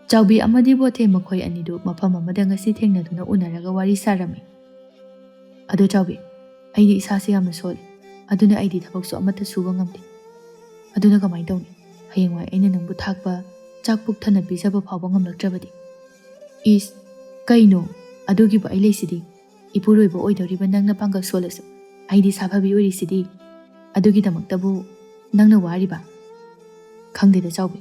ꯆꯥꯎꯕꯤ ꯑꯃꯗꯤ ꯕꯣꯊꯦ ꯃꯈꯣꯏ ꯑꯅꯤꯗꯨ ꯃꯐꯝ ꯑꯃꯗ ꯉꯁꯤ ꯊꯦꯡꯅꯗꯨꯅ ꯎꯅꯔꯒ ꯋꯥꯔꯤ ꯁꯥꯔꯝꯃꯤ ꯑꯗꯣ ꯆꯥꯎꯕꯤ ꯑꯩꯗꯤ ꯏꯁꯥꯁꯦ ꯌꯥꯝꯅ ꯁꯣꯜꯂꯤ ꯑꯗꯨꯅ ꯑꯩꯗꯤ ꯊꯕꯛꯁꯨ ꯑꯃꯠꯇ ꯁꯨꯕ ꯉꯝꯗꯦ ꯑꯗꯨꯅ ꯀꯃꯥꯏꯅ ꯇꯧꯅꯤ ꯍꯌꯦꯡꯋꯥꯏ ꯑꯩꯅ ꯅꯪꯕꯨ ꯊꯥꯛꯄ ꯆꯥꯛ ꯄꯨꯛ ꯊꯟꯅ ꯄꯤꯖꯕ ꯐꯥꯎꯕ ꯉꯝꯂꯛꯇ꯭ꯔꯕꯗꯤ ꯏꯁ ꯀꯩꯅꯣ ꯑꯗꯨꯒꯤꯕꯨ ꯑꯩ ꯂꯩꯁꯤꯗꯤ ꯏꯄꯨꯔꯣꯏꯕ ꯑꯣꯏꯗꯧꯔꯤꯕ ꯅꯪꯅ ꯄꯥꯡꯒꯜ ꯁꯣꯜꯂꯁꯨ ꯑꯩꯗꯤ ꯁꯥꯐꯕꯤ ꯑꯣꯏꯔꯤꯁꯤꯗꯤ ꯑꯗꯨꯒꯤꯗꯃꯛꯇꯕꯨ ꯅꯪꯅ ꯋꯥꯔꯤꯕ ꯈꯪꯗꯦꯗ ꯆꯥꯎꯕꯤ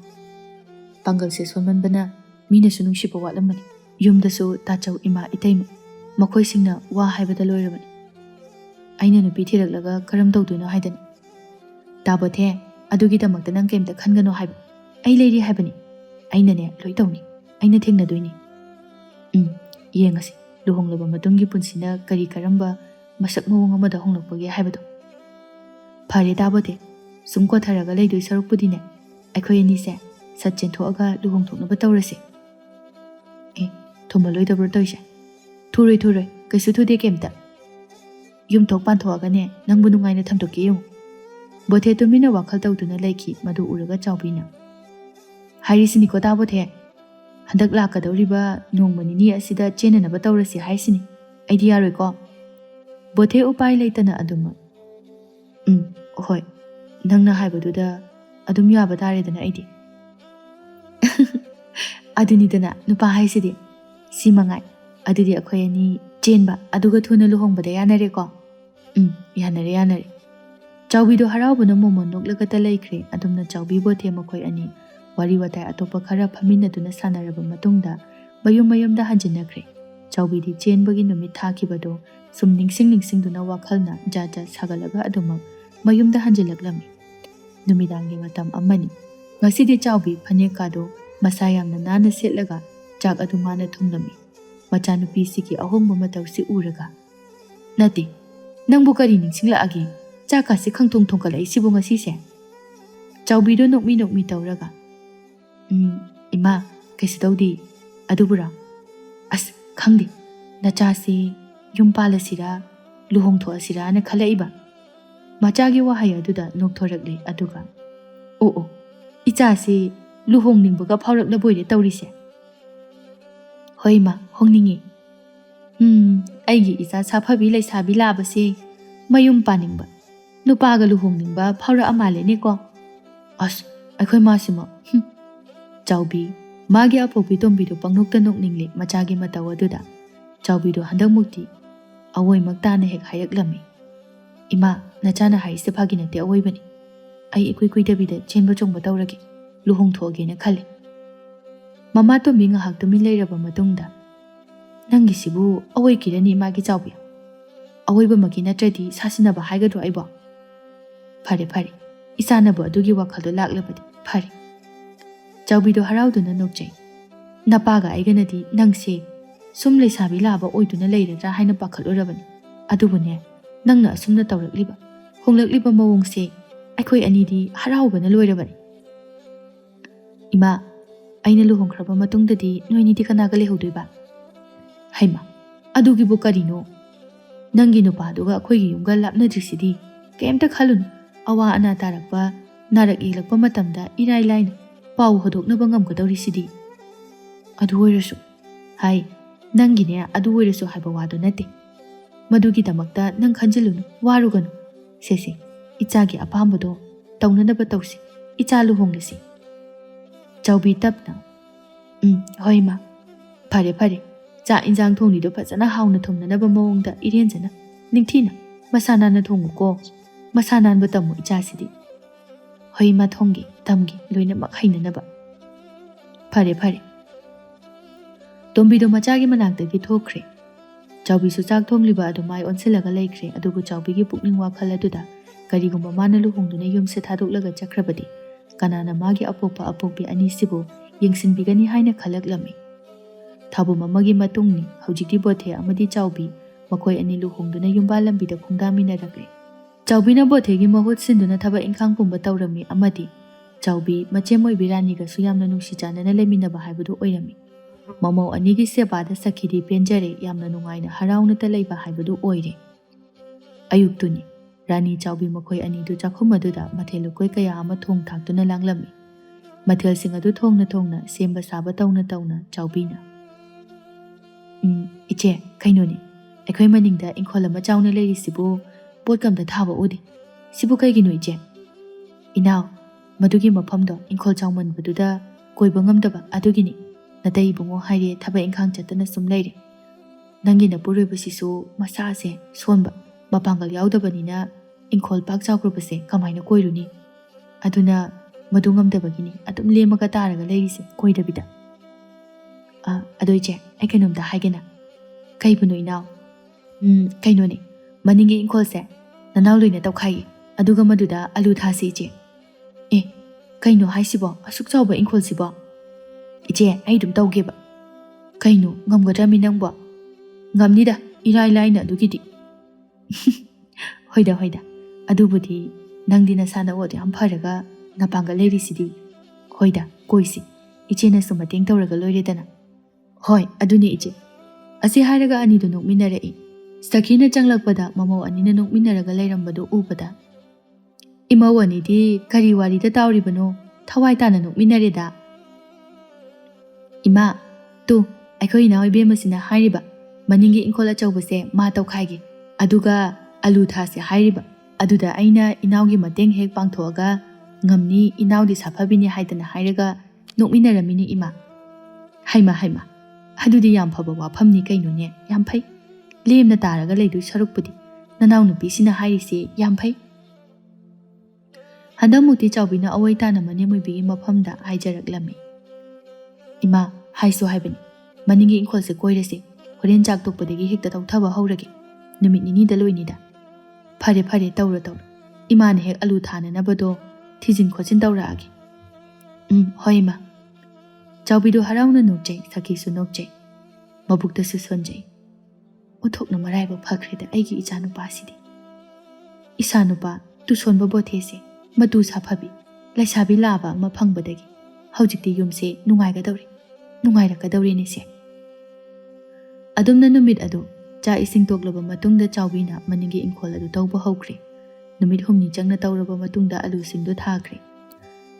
ꯄꯥꯡꯒꯜꯁꯦ ꯁꯣꯟꯃꯟꯕꯅ ꯃꯤꯅꯁꯨ ꯅꯨꯡꯁꯤꯕ ꯋꯥꯠꯂꯝꯕꯅꯤ ꯌꯨꯝꯗꯁꯨ ꯇꯥꯆꯧ ꯏꯃꯥ ꯏꯇꯩꯃ ꯃꯈꯣꯏꯁꯤꯡꯅ ꯋꯥ ꯍꯥꯏꯕꯗ ꯂꯣꯏꯔꯕꯅꯤ ꯑꯩꯅ ꯅꯨꯄꯤ ꯊꯤꯔꯛꯂꯒ ꯀꯔꯝ ꯇꯧꯗꯣꯏꯅꯣ ꯍꯥꯏꯗꯅ ꯇꯥꯕꯣꯊꯦ ꯑꯗꯨꯒꯤꯗꯃꯛꯇ ꯅꯪ ꯀꯩꯝꯇ ꯈꯟꯒꯅꯣ ꯍꯥꯏꯕ ꯑꯩ ꯂꯩꯔꯤ ꯍꯥꯏꯕꯅꯤ ꯑꯩꯅꯅꯦ ꯂꯣꯏ ꯇꯧꯅꯤ ꯑꯩꯅ ꯊꯦꯡꯅꯗꯣꯏꯅꯤ ꯌꯦꯡꯉꯁꯤ ꯂꯨꯍꯣꯡꯂꯕ ꯃꯇꯨꯡꯒꯤ ꯄꯨꯟꯁꯤꯅ ꯀꯔꯤ ꯀꯔꯝꯕ ꯃꯁꯛ ꯃꯑꯣꯡ ꯑꯃꯗ ꯍꯣꯡꯂꯛꯄꯒꯦ ꯍꯥꯏꯕꯗꯣ ꯐꯔꯦ ꯇꯥꯕꯣꯊꯦ ꯁꯨꯝ ꯀꯣꯊꯔꯒ ꯂꯩꯗꯣꯏ ꯁꯔꯨꯛꯄꯨꯗꯤꯅꯦ ꯑꯩꯈꯣꯏ ꯑꯅꯤꯁꯦ ꯁꯠ ꯆꯦꯟꯊꯣꯛꯑꯒ ꯂꯨꯍꯣꯡꯊꯣꯛꯅꯕ ꯇꯧꯔꯁꯤ ꯊꯨꯝꯃꯜꯂꯣꯏꯗꯕ꯭ꯔꯣ ꯇꯧꯏꯁꯦ ꯊꯨꯔꯣꯏ ꯀꯩꯁꯨ ꯊꯨꯗꯦ ꯀꯩꯝꯇ ꯌꯨꯝꯊꯣꯛ ꯄꯥꯟꯊꯣꯛꯑꯒꯅꯦ ꯅꯪꯕꯨ ꯅꯨꯡꯉꯥꯏꯅ ꯊꯝꯗꯣꯛꯀꯦ ꯌꯦꯡꯉꯨ ꯕꯣꯊꯦ ꯇꯨꯃꯤꯟꯅ ꯋꯥꯈꯜ ꯇꯧꯗꯨꯅ ꯂꯩꯈꯤ ꯃꯗꯨ ꯎꯔꯒ ꯆꯥꯎꯕꯤꯅ ꯍꯥꯏꯔꯤꯁꯤꯅꯤꯀꯣ ꯇꯥꯕꯣꯊꯦ ꯍꯟꯗꯛ ꯂꯥꯛꯀꯗꯧꯔꯤꯕ ꯅꯣꯡꯃ ꯅꯤꯅꯤ ꯑꯁꯤꯗ ꯆꯦꯟꯅꯅꯕ ꯇꯧꯔꯁꯤ ꯍꯥꯏꯁꯤꯅꯤ ꯑꯩꯗꯤ ꯌꯥꯔꯣꯏꯀꯣ ꯕꯣꯊꯦ ꯎꯄꯥꯏ ꯂꯩꯇꯅ ꯑꯗꯨꯃꯛ ꯍꯣꯏ ꯅꯪꯅ ꯍꯥꯏꯕꯗꯨꯗ ꯑꯗꯨꯝ ꯌꯥꯕ ꯇꯥꯔꯦꯗꯅ ꯑꯩꯗꯤ ꯑꯗꯨꯅꯤꯗꯅ ꯅꯨꯄꯥ ꯍꯥꯏꯁꯤꯗꯤ ꯁꯤ ꯃꯉꯥꯏ ꯑꯗꯨꯗꯤ ꯑꯩꯈꯣꯏ ꯑꯅꯤ ꯆꯦꯟꯕ ꯑꯗꯨꯒ ꯊꯨꯅ ꯂꯨꯍꯣꯡꯕꯗ ꯌꯥꯅꯔꯦꯀꯣ ꯌꯥꯅꯔꯦ ꯆꯥꯎꯕꯤꯗꯣ ꯍꯔꯥꯎꯕꯅ ꯃꯣꯃꯣꯟ ꯅꯣꯛꯂꯒꯇ ꯂꯩꯈ꯭ꯔꯦ ꯑꯗꯨꯝꯅ ꯆꯥꯎꯕꯤ ꯕꯣꯊꯦ ꯃꯈꯣꯏ ꯑꯅꯤ ꯋꯥꯔꯤ ꯋꯥꯇꯥꯏ ꯑꯇꯣꯞꯄ ꯈꯔ ꯐꯝꯃꯤꯟꯅꯗꯨꯅ ꯁꯥꯟꯅꯔꯕ ꯃꯇꯨꯡꯗ ꯃꯌꯨꯝꯗ ꯍꯟꯖꯤꯟꯅꯈ꯭ꯔꯦ ꯆꯥꯎꯕꯤꯗꯤ ꯆꯦꯟꯕꯒꯤ ꯅꯨꯃꯤꯠ ꯊꯥꯈꯤꯕꯗꯣ ꯁꯨꯝ ꯅꯤꯡꯁꯤꯡꯗꯨꯅ ꯋꯥꯈꯜꯅ ꯖꯥꯠ ꯁꯥꯒꯠꯂꯒ ꯑꯗꯨꯃꯛ ꯃꯌꯨꯝꯗ ꯍꯟꯖꯤꯜꯂꯛꯂꯝꯃꯤ ꯅꯨꯃꯤꯗꯥꯡꯒꯤ ꯃꯇꯝ ꯑꯃꯅꯤ ꯉꯁꯤꯗꯤ ꯆꯥꯎꯕꯤ ꯐꯅꯦꯛꯀꯥꯗꯣ ꯃꯁꯥ ꯌꯥꯝꯅ ꯅꯥꯟꯅ ꯁꯦꯠꯂꯒ ꯆꯥꯛ ꯑꯗꯨ ꯃꯥꯅ ꯊꯨꯡꯂꯝꯃꯤ ꯃꯆꯥꯅꯨꯄꯤꯁꯤꯒꯤ ꯑꯍꯣꯡꯕ ꯃꯇꯧꯁꯤ ꯎꯔꯒ ꯅꯠꯇꯦ ꯅꯪꯕꯨ ꯀꯔꯤ ꯅꯤꯡꯁꯤꯡꯂꯛꯑꯒꯦ ꯆꯥꯛꯀꯥꯁꯤ ꯈꯪꯊꯣꯡ ꯊꯣꯡꯒꯠꯂꯛꯏꯁꯤꯕꯨ ꯉꯁꯤꯁꯦ ꯆꯥꯎꯕꯤꯗꯣ ꯅꯣꯛꯃꯤ ꯇꯧꯔꯒ ꯏꯃꯥ ꯀꯩꯁꯨ ꯇꯧꯗꯦ ꯑꯗꯨꯕꯨꯔꯣ ꯑꯁ ꯈꯪꯗꯦ ꯅꯆꯥꯁꯤ ꯌꯨꯝ ꯄꯥꯜꯂꯁꯤꯔꯥ ꯂꯨꯍꯣꯡꯊꯣꯛꯑꯁꯤꯔꯥꯅ ꯈꯜꯂꯛꯏꯕ ꯃꯆꯥꯒꯤ ꯋꯥꯍꯩ ꯑꯗꯨꯗ ꯅꯣꯛꯊꯣꯔꯛꯂꯦ ꯑꯗꯨꯒ ꯑꯣ ꯏꯆꯥꯁꯤ ꯂꯨꯍꯣꯡꯅꯤꯡꯕꯒ ꯐꯥꯎꯔꯛꯂꯕꯣꯏꯔꯦ ꯇꯧꯔꯤꯁꯦ ꯍꯣꯏ ꯏꯃꯥ ꯍꯣꯡꯅꯤꯡꯉꯤ ꯑꯩꯒꯤ ꯏꯆꯥ ꯁꯥꯐꯕꯤ ꯂꯩꯁꯥꯕꯤ ꯂꯥꯕꯁꯤ ꯃꯌꯨꯝ ꯄꯥꯅꯤꯡꯕ ꯅꯨꯄꯥꯒ ꯂꯨꯍꯣꯡꯅꯤꯡꯕ ꯐꯥꯎꯔꯛꯑ ꯃꯥꯜꯂꯦꯅꯦꯀꯣ ꯑꯁ ꯑꯩꯈꯣꯏ ꯃꯥꯁꯤꯃ ꯆꯥꯎꯕꯤ ꯃꯥꯒꯤ ꯑꯄꯣꯛꯄꯤ ꯇꯣꯝꯕꯤꯗꯣ ꯄꯪꯅꯣꯛꯇ ꯅꯣꯛꯅꯤꯡꯂꯦ ꯃꯆꯥꯒꯤ ꯃꯇꯧ ꯑꯗꯨꯗ ꯆꯥꯎꯕꯤꯗꯣ ꯍꯟꯗꯛꯃꯨꯛꯇꯤ ꯑꯋꯣꯏꯃꯛ ꯇꯥꯅ ꯍꯦꯛ ꯍꯥꯏꯔꯛꯂꯝꯃꯤ ꯏꯃꯥ ꯅꯆꯥꯅ ꯍꯥꯏꯔꯤꯁꯦ ꯐꯥꯒꯤ ꯅꯠꯇꯦ ꯑꯋꯣꯏꯕꯅꯤ ꯑꯩ ꯏꯀꯨꯏ ꯀꯨꯏꯗꯕꯤꯗ ꯆꯦꯟꯕ ꯆꯣꯡꯕ ꯇꯧꯔꯒꯦ ꯂꯨꯍꯣꯡꯊꯣꯛꯑꯒꯦꯅ ꯈꯜꯂꯤ ꯃꯃꯥ ꯇꯣꯝꯕꯤ ꯉꯥꯏꯍꯥꯛ ꯇꯨꯃꯤꯟ ꯂꯩꯔꯕ ꯃꯇꯨꯡꯗ ꯅꯪꯒꯤꯁꯤꯕꯨ ꯑꯋꯣꯏꯈꯤꯔꯅꯤ ꯏꯃꯥꯒꯤ ꯆꯥꯎꯕꯤ ꯑꯋꯣꯏꯕꯃꯛꯀꯤ ꯅꯠꯇ꯭ꯔꯗꯤ ꯁꯥꯁꯤꯟꯅꯕ ꯍꯥꯏꯒꯗ꯭ꯔꯣ ꯑꯩꯕꯣ ꯐꯔꯦ ꯏꯆꯥꯅꯕꯨ ꯑꯗꯨꯒꯤ ꯋꯥꯈꯜꯗꯣ ꯂꯥꯛꯂꯕꯗꯤ ꯐꯔꯦ ꯆꯥꯎꯕꯤꯗꯣ ꯍꯔꯥꯎꯗꯨꯅ ꯅꯣꯛꯆꯩ ꯅꯄꯥꯒ ꯑꯩꯒꯅꯗꯤ ꯅꯪꯁꯦ ꯁꯨꯝ ꯂꯩꯁꯥꯕꯤ ꯂꯥꯕ ꯑꯣꯏꯗꯨꯅ ꯂꯩꯔꯗ꯭ꯔꯥ ꯍꯥꯏꯅ ꯄꯥꯈꯠꯂꯨꯔꯕꯅꯤ ꯑꯗꯨꯕꯨꯅꯦ ꯅꯪꯅ ꯑꯁꯨꯝꯅ ꯇꯧꯔꯛꯂꯤꯕ ꯍꯣꯡꯂꯛꯂꯤꯕ ꯃꯑꯣꯡꯁꯦ ꯑꯩꯈꯣꯏ ꯑꯅꯤꯗꯤ ꯍꯔꯥꯎꯕꯅ ꯂꯣꯏꯔꯕꯅꯤ ꯏꯃꯥ ꯑꯩꯅ ꯂꯨꯍꯣꯡꯈ꯭ꯔꯕ ꯃꯇꯨꯡꯗꯗꯤ ꯅꯣꯏꯅꯤꯗꯤ ꯀꯅꯥꯒ ꯂꯩꯍꯧꯗꯣꯏꯕ ꯍꯩꯃꯥ ꯑꯗꯨꯒꯤꯕꯨ ꯀꯔꯤꯅꯣ ꯅꯪꯒꯤ ꯅꯨꯄꯥꯗꯨꯒ ꯑꯩꯈꯣꯏꯒꯤ ꯌꯨꯝꯒ ꯂꯥꯞꯅꯗ꯭ꯔꯤꯁꯤꯗꯤ ꯀꯩꯝꯇ ꯈꯜꯂꯨꯅꯨ ꯑꯋꯥ ꯑꯅꯥ ꯇꯥꯔꯛꯄ ꯅꯥꯔꯛ ꯌꯦꯛꯂꯛꯄ ꯃꯇꯝꯗ ꯏꯔꯥꯏ ꯂꯥꯏꯅ ꯄꯥꯎ ꯍꯧꯗꯣꯛꯅꯕ ꯉꯝꯒꯗꯧꯔꯤꯁꯤꯗꯤ ꯑꯗꯨ ꯑꯣꯏꯔꯁꯨ ꯅꯪꯒꯤꯅꯦ ꯑꯗꯨ ꯑꯣꯏꯔꯁꯨ ꯍꯥꯏꯕ ꯋꯥꯗꯨ ꯅꯠꯇꯦ ꯃꯗꯨꯒꯤꯗꯃꯛꯇ ꯅꯪ ꯈꯟꯖꯤꯜꯂꯨꯅꯨ ꯋꯥꯔꯨꯒꯅꯨ ꯁꯦ ꯏꯆꯥꯒꯤ ꯑꯄꯥꯝꯕꯗꯣ ꯇꯧꯅꯅꯕ ꯇꯧꯁꯤ ꯏꯆꯥ ꯂꯨꯍꯣꯡꯂꯁꯤ ꯆꯥꯎꯕꯤ ꯇꯞꯅ ꯍꯣꯏ ꯏꯃꯥ ꯐꯔꯦ ꯆꯥꯛ ꯏꯟꯖꯥꯡ ꯊꯣꯡꯂꯤꯗꯣ ꯐꯖꯅ ꯍꯥꯎꯅ ꯊꯣꯡꯅꯅꯕ ꯃꯑꯣꯡꯗ ꯏꯔꯦꯟꯖꯅ ꯅꯤꯡꯊꯤꯅ ꯃꯁꯥ ꯅꯥꯟꯅ ꯊꯣꯡꯉꯨꯀꯣ ꯃꯁꯥ ꯅꯥꯟꯕ ꯇꯝꯃꯨ ꯏꯆꯥꯁꯤꯗꯤ ꯍꯣꯏ ꯏꯃꯥ ꯊꯣꯡꯒꯦ ꯇꯝꯒꯦ ꯂꯣꯏꯅꯃꯛ ꯍꯩꯅꯅꯕ ꯐꯔꯦ ꯇꯣꯝꯕꯤꯗꯣ ꯃꯆꯥꯒꯤ ꯃꯅꯥꯛꯇꯒꯤ ꯊꯣꯛꯈ꯭ꯔꯦ ꯆꯥꯎꯕꯤꯁꯨ ꯆꯥꯛ ꯊꯣꯡꯂꯤꯕ ꯑꯗꯨ ꯃꯥꯏ ꯑꯣꯟꯁꯤꯜꯂꯒ ꯂꯩꯈ꯭ꯔꯦ ꯑꯗꯨꯕꯨ ꯆꯥꯎꯕꯤꯒꯤ ꯄꯨꯛꯅꯤꯡ ꯋꯥꯈꯜ ꯑꯗꯨꯗ ꯀꯔꯤꯒꯨꯝꯕ ꯃꯥꯅ ꯂꯨꯍꯣꯡꯗꯨꯅ ꯌꯨꯝꯁꯦ ꯊꯥꯗꯣꯛꯂꯒ ꯆꯠꯈ꯭ꯔꯕꯗꯤ ꯀꯅꯥꯅ ꯃꯥꯒꯤ ꯑꯄꯣꯛꯄꯤ ꯑꯅꯤꯁꯤꯕꯨ ꯌꯦꯡꯁꯤꯟꯕꯤꯒꯅꯤ ꯍꯥꯏꯅ ꯈꯜꯂꯛꯂꯝꯃꯤ ꯊꯥꯕꯨꯝ ꯑꯃꯒꯤ ꯃꯇꯨꯡꯅꯤ ꯍꯧꯖꯤꯛꯇꯤ ꯕꯣꯊꯦ ꯑꯃꯗꯤ ꯆꯥꯎꯕꯤ ꯃꯈꯣꯏ ꯑꯅꯤ ꯂꯨꯍꯣꯡꯗꯨꯅ ꯌꯨꯝꯕꯥꯜ ꯂꯝꯕꯤꯗ ꯈꯣꯡꯗꯥꯃꯤꯟꯅꯔꯛꯂꯦ ꯆꯥꯎꯕꯤꯅ ꯕꯣꯊꯦꯒꯤ ꯃꯍꯨꯠ ꯁꯤꯟꯗꯨꯅ ꯊꯕꯛ ꯏꯪꯈꯥꯡ ꯄꯨꯝꯕ ꯇꯧꯔꯝꯃꯤ ꯑꯃꯗꯤ ꯆꯥꯎꯕꯤ ꯃꯆꯦꯝ ꯑꯣꯏꯕꯤ ꯔꯥꯅꯤꯒꯁꯨ ꯌꯥꯝꯅ ꯅꯨꯡꯁꯤ ꯆꯥꯟꯅꯅ ꯂꯩꯃꯤꯟꯅꯕ ꯍꯥꯏꯕꯗꯨ ꯑꯣꯏꯔꯝꯃꯤ ꯃꯃꯧ ꯑꯅꯤꯒꯤ ꯁꯦꯕꯥꯗ ꯁꯈꯤꯗꯤ ꯄꯦꯟꯖꯔꯦ ꯌꯥꯝꯅ ꯅꯨꯡꯉꯥꯏꯅ ꯍꯔꯥꯎꯅꯇ ꯂꯩꯕ ꯍꯥꯏꯕꯗꯨ ꯑꯣꯏꯔꯦ ꯑꯌꯨꯛꯇꯨꯅꯤ ꯔꯥꯅꯤ ꯆꯥꯎꯕꯤ ꯃꯈꯣꯏ ꯑꯅꯤꯗꯨ ꯆꯥꯛꯈꯨꯝ ꯑꯗꯨꯗ ꯃꯊꯦꯜ ꯂꯨꯀꯣꯏ ꯀꯌా ꯑꯃ ꯊꯣꯡ ꯊꯥꯛꯇꯨꯅ ꯂꯥꯡꯂꯝꯃꯤ ꯃꯊꯦꯜꯁꯤꯡ ꯑꯗꯨ ꯊꯣꯡꯅ ꯁꯦꯝꯕ ꯁꯥꯕ ꯇꯧꯅ ꯆꯥꯎꯕꯤꯅ ꯏꯆꯦ ꯀꯩꯅꯣꯅꯤ ꯑꯩꯈꯣꯏ ꯃꯅꯤꯡꯗ ꯏꯪꯈꯣꯜ ꯑꯃ ꯆꯥꯎꯅ ꯂꯩꯔꯤꯁꯤꯕꯨ ꯄꯣꯠꯀ ꯑꯝꯇ ꯊꯥꯕ ꯎꯗꯦ. ꯁꯤꯕꯨ ꯀꯩꯒꯤꯅꯣ ꯏꯆꯦ? ꯏꯅꯥꯎ, ꯃꯗꯨꯒꯤ ꯃꯐꯝꯗꯣ ꯏꯪꯈꯣꯜ ꯆꯥꯎꯃꯟꯕꯗꯨꯗ ꯀꯣꯏꯕ ꯉꯝꯗꯕ ꯑꯗꯨꯒꯤꯅꯤ. ꯅꯇꯩ ꯏꯕꯨꯡꯉꯣ ꯍꯥꯏꯔꯦ ꯊꯕꯛ ꯏꯪꯈꯥꯡ ꯆꯠꯇꯅ ꯁꯨꯝ ꯂꯩꯔꯦ. ꯅꯪꯒꯤ ꯅꯄꯨꯔꯣꯏꯕꯁꯤꯁꯨ ꯃꯁꯥꯁꯦ ꯁꯣꯟꯕ, ꯃꯄꯥꯡꯒꯜ ꯌꯥꯎꯗꯕꯅꯤꯅ ꯏꯪꯈꯣꯜ ꯄꯥꯛ ꯆꯥꯎꯈ꯭ꯔꯕꯁꯦ ꯀꯃꯥꯏꯅ ꯀꯣꯏꯔꯨꯅꯤ? ꯑꯗꯨꯅ ꯃꯗꯨ ꯉꯝꯗꯕꯒꯤꯅꯤ ꯑꯗꯨꯝ ꯂꯦꯝꯃꯒ ꯇꯥꯔꯒ ꯂꯩꯔꯤꯁꯦ ꯀꯣꯏꯗꯕꯤꯗ. ꯑꯗꯣ ꯏꯆꯦ, ꯑꯩ ꯀꯩꯅꯣꯝꯇ ꯍꯥꯏꯒꯦꯅ. ꯀꯩꯕꯨꯅꯣ ꯏꯅꯥꯎ? ꯀꯩꯅꯣꯅꯦ, ꯃꯅꯤꯡꯒꯤ ꯏꯪꯈꯣꯜꯁꯦ ꯅꯅꯥꯎ ꯂꯣꯏꯅ ꯇꯧꯈꯥꯏꯌꯦ, ꯑꯗꯨꯒ ꯃꯗꯨꯗ ꯑꯂꯨ ꯊꯥꯁꯤ ꯏꯆꯦ. ꯑꯦ, ꯀꯩꯅꯣ ꯍꯥꯏꯁꯤꯕꯣ? ꯑꯁꯨꯛ ꯆꯥꯎꯕ ꯏꯪꯈꯣꯜꯁꯤꯕꯣ? ꯏꯆꯦ, ꯑꯩ ꯑꯗꯨꯝ ꯇꯧꯒꯦꯕ. ꯀꯩꯅꯣ, ꯉꯝꯒꯗ꯭ꯔꯃꯤ ꯅꯪꯕꯣ? ꯉꯝꯅꯤꯗ, ꯏꯔꯥꯏ ꯂꯥꯏꯅ ꯑꯗꯨꯒꯤꯗꯤ. ꯍꯣꯏꯗ ꯍꯣꯏꯗ, ꯑꯗꯨꯕꯨꯗꯤ ꯅꯪꯗꯤ ꯅꯁꯥꯅ ꯌꯥꯝ ꯐꯔꯒ ꯅꯄꯥꯡꯒꯜ ꯂꯩꯔꯤꯁꯤꯗꯤ. ꯍꯣꯏꯗ, ꯀꯣꯏꯁꯤ, ꯏꯆꯦꯅꯁꯨ ꯃꯇꯦꯡ ꯇꯧꯔꯒ ꯂꯣꯏꯔꯦꯗꯅ. ꯍꯣꯏ, ꯑꯗꯨꯅꯤ ꯏꯆꯦ. ꯑꯁꯤ ꯍꯥꯏꯔꯒ ꯑꯅꯤꯗꯨ ꯅꯣꯛꯃꯤꯟꯅꯔꯛꯏ. ꯁꯈꯤꯅ ꯆꯪꯂꯛꯄꯗ ꯃꯃꯧ ꯑꯅꯤꯅ ꯅꯣꯛꯃꯤꯟꯅꯔꯒ ꯂꯩꯔꯝꯕꯗꯨ ꯎꯕꯗ, ꯏꯃꯧ ꯑꯅꯤꯗꯤ ꯀꯔꯤ ꯋꯥꯔꯤꯗ ꯇꯥꯎꯔꯤꯕꯅꯣ? ꯊꯋꯥꯏ ꯇꯥꯅ ꯅꯣꯛꯃꯤꯟꯅꯔꯦꯗ. ꯏꯃꯥ, ꯇꯨ ꯑꯩꯈꯣꯏ ꯏꯅꯥꯎ ꯏꯕꯦꯝꯃꯁꯤꯅ ꯍꯥꯏꯔꯤꯕ ꯃꯅꯤꯡꯒꯤ ꯏꯪꯈꯣꯜ ꯑꯆꯧꯕꯁꯦ ꯃꯥ ꯇꯧꯈꯥꯏꯒꯦ, ꯑꯗꯨꯒ ꯑꯂꯨ ꯊꯥꯁꯦ ꯍꯥꯏꯔꯤꯕ. ꯑꯗꯨꯗ ꯑꯩꯅ ꯏꯅꯥꯎꯒꯤ ꯃꯇꯦꯡ ꯍꯦꯛ ꯄꯥꯡꯊꯣꯛꯑꯒ ꯉꯝꯅꯤ, 이나우디 사파비니 하이드나 하이르가 녹미나라미니 이마. 하이마 하이마. 하두디 얌파바 와팜니 그이노니 얌파이. 렘나 따라가 레이두 서룩부디. 나나우 누피시나 하이리시 얌파이. 한다무티 짜우비나 어웨이타나 마니무이비기 마팜다 하이자락라미. 이마 하이소 하이바니. 마닝기 인콜세 꼬이레시. 호렌 작독부디기 헥다 덕타바 하우라기. 누밋 니니다 로이니다. 파레 파레 따우라 따우라. 이마네 헥 알루 타나나바도 티진 코진 따우라기. 허이마. 짜우비도 하라우나 녹제 사키수 녹제. 마북다스 손제. 오톡나 마라이바 파크리다 아이기 이자누바시디. 이사누바 투손바 보테세. 마두 사파비. 라이사비 라바 마팡바다기. 하우직디 юм세 नुंगाइगदौरी. नुंगाइरकदौरीनेसे. अदुमना नुमित अदु चा इसिंग तोकलबा मतुंगदा चाउबीना मनिंगी इंखोल अदु तौबा हौख्रे. नुमित हुमनी चंगना तौरबा मतुंगदा अलु सिंगदु थाख्रे.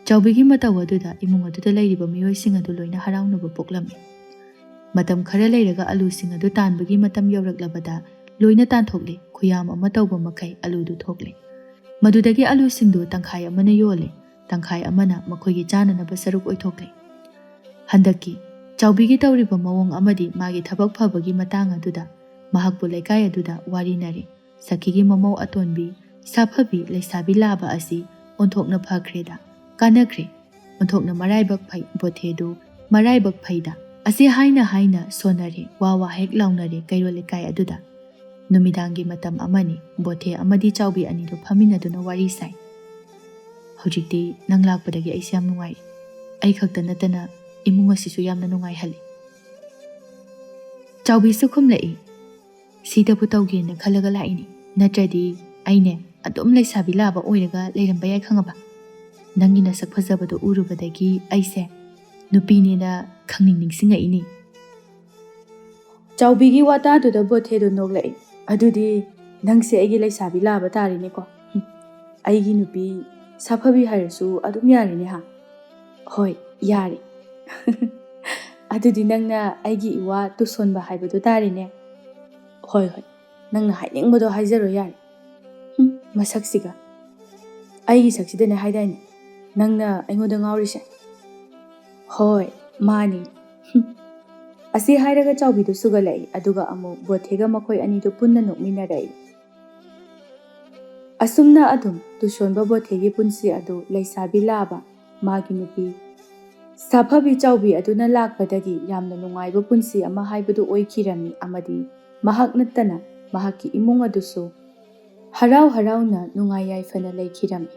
चाउबीगी मताव अदुदा इमुंग अदुदा लैरिबा मियोय सिंग अदु लोइना हराउनबा पोक्लमी. मतम खरा लैरगा अलु सिंग अदु तानबगी मतम यौरकलबदा लोइना तानथोकले खुयाम अमा तौबा मखै अलुदु थोकले. मदुदगी अलु सिंगदु तंखाय अमना योले. तंखाय अमना मखोयगी चाननबा सरुक ओइथोकले. हंदकी चाउबीगी तौरिबा मवोंग अमदी मागी थबक फबगी मतांग अदुदा महाकपु लैकाय अदुदा वारिनारे. सखीगी ममौ अतोनबी साफबी लैसाबी लाबा असि ओंथोकना फख्रेदा कानख्रे. ओंथोकना मराइबक फै बोथेदु मराइबक फैदा असि हाइना हाइना सोनरे वावा हेक लाउनरे कैरो लैकाय अदुदा. नुमिदांगी मतम अमनी बोथे अमदी चाउबी अनिदो फमिनदुना वारी साइ. हौजिक्ति नंग लाकपदगी अइसे याम नुंगाइ. अइ खक्ता नतना इमुंग असिसु यामना नुंगाइ हलि. चाउबीसु खुमलई. सीदबु तौगेना खलगा लाइनि. नत्रदि अइने अदुम लैसाबी लाबा ओइरगा लैरंबा याइ खंगबा. नंगी नसक फजबदो उरुबदगी अइसे नुपीनेना खंगनिंग निंगसिंगइनि. चाउबीगी वातादुदा बोथेदो नोगलई. अदुदि नंगसे अइगी लैसाबी लाबा तारिनेको. अइगी नुपी साफबी हाइरसु अदुम यारिने हा. होय यारि. अदुदि नंगना अइगी इवा तुसोनबा हाइबदो तारिने. होय होय नंगना हाइनिंगबदो हाइजरो यारि. मसक्सिगा अइगी सक्सिदने हाइदाइने नंगना अइंगोदा ngawrise. होय मानी. असि हाइरगा चाउबीदो सुगलै अदुगा अमु बोथेगा मखोय अनिदो पुन्ना नोकमिनारै. असुमना अदुम तुसोनबा बोथेगी पुन्सि अदु लैसाबी लाबा मागी नुपी साफबी चाउबी अदुना लाकपदगी यामना नुंगाइबा पुन्सि अमा हाइबदो ओइखिरमी अमदी महाक नत्तना महाकी इमुंग अदुसु हराव हरावना नुंगाइ याइफना लैखिरमी.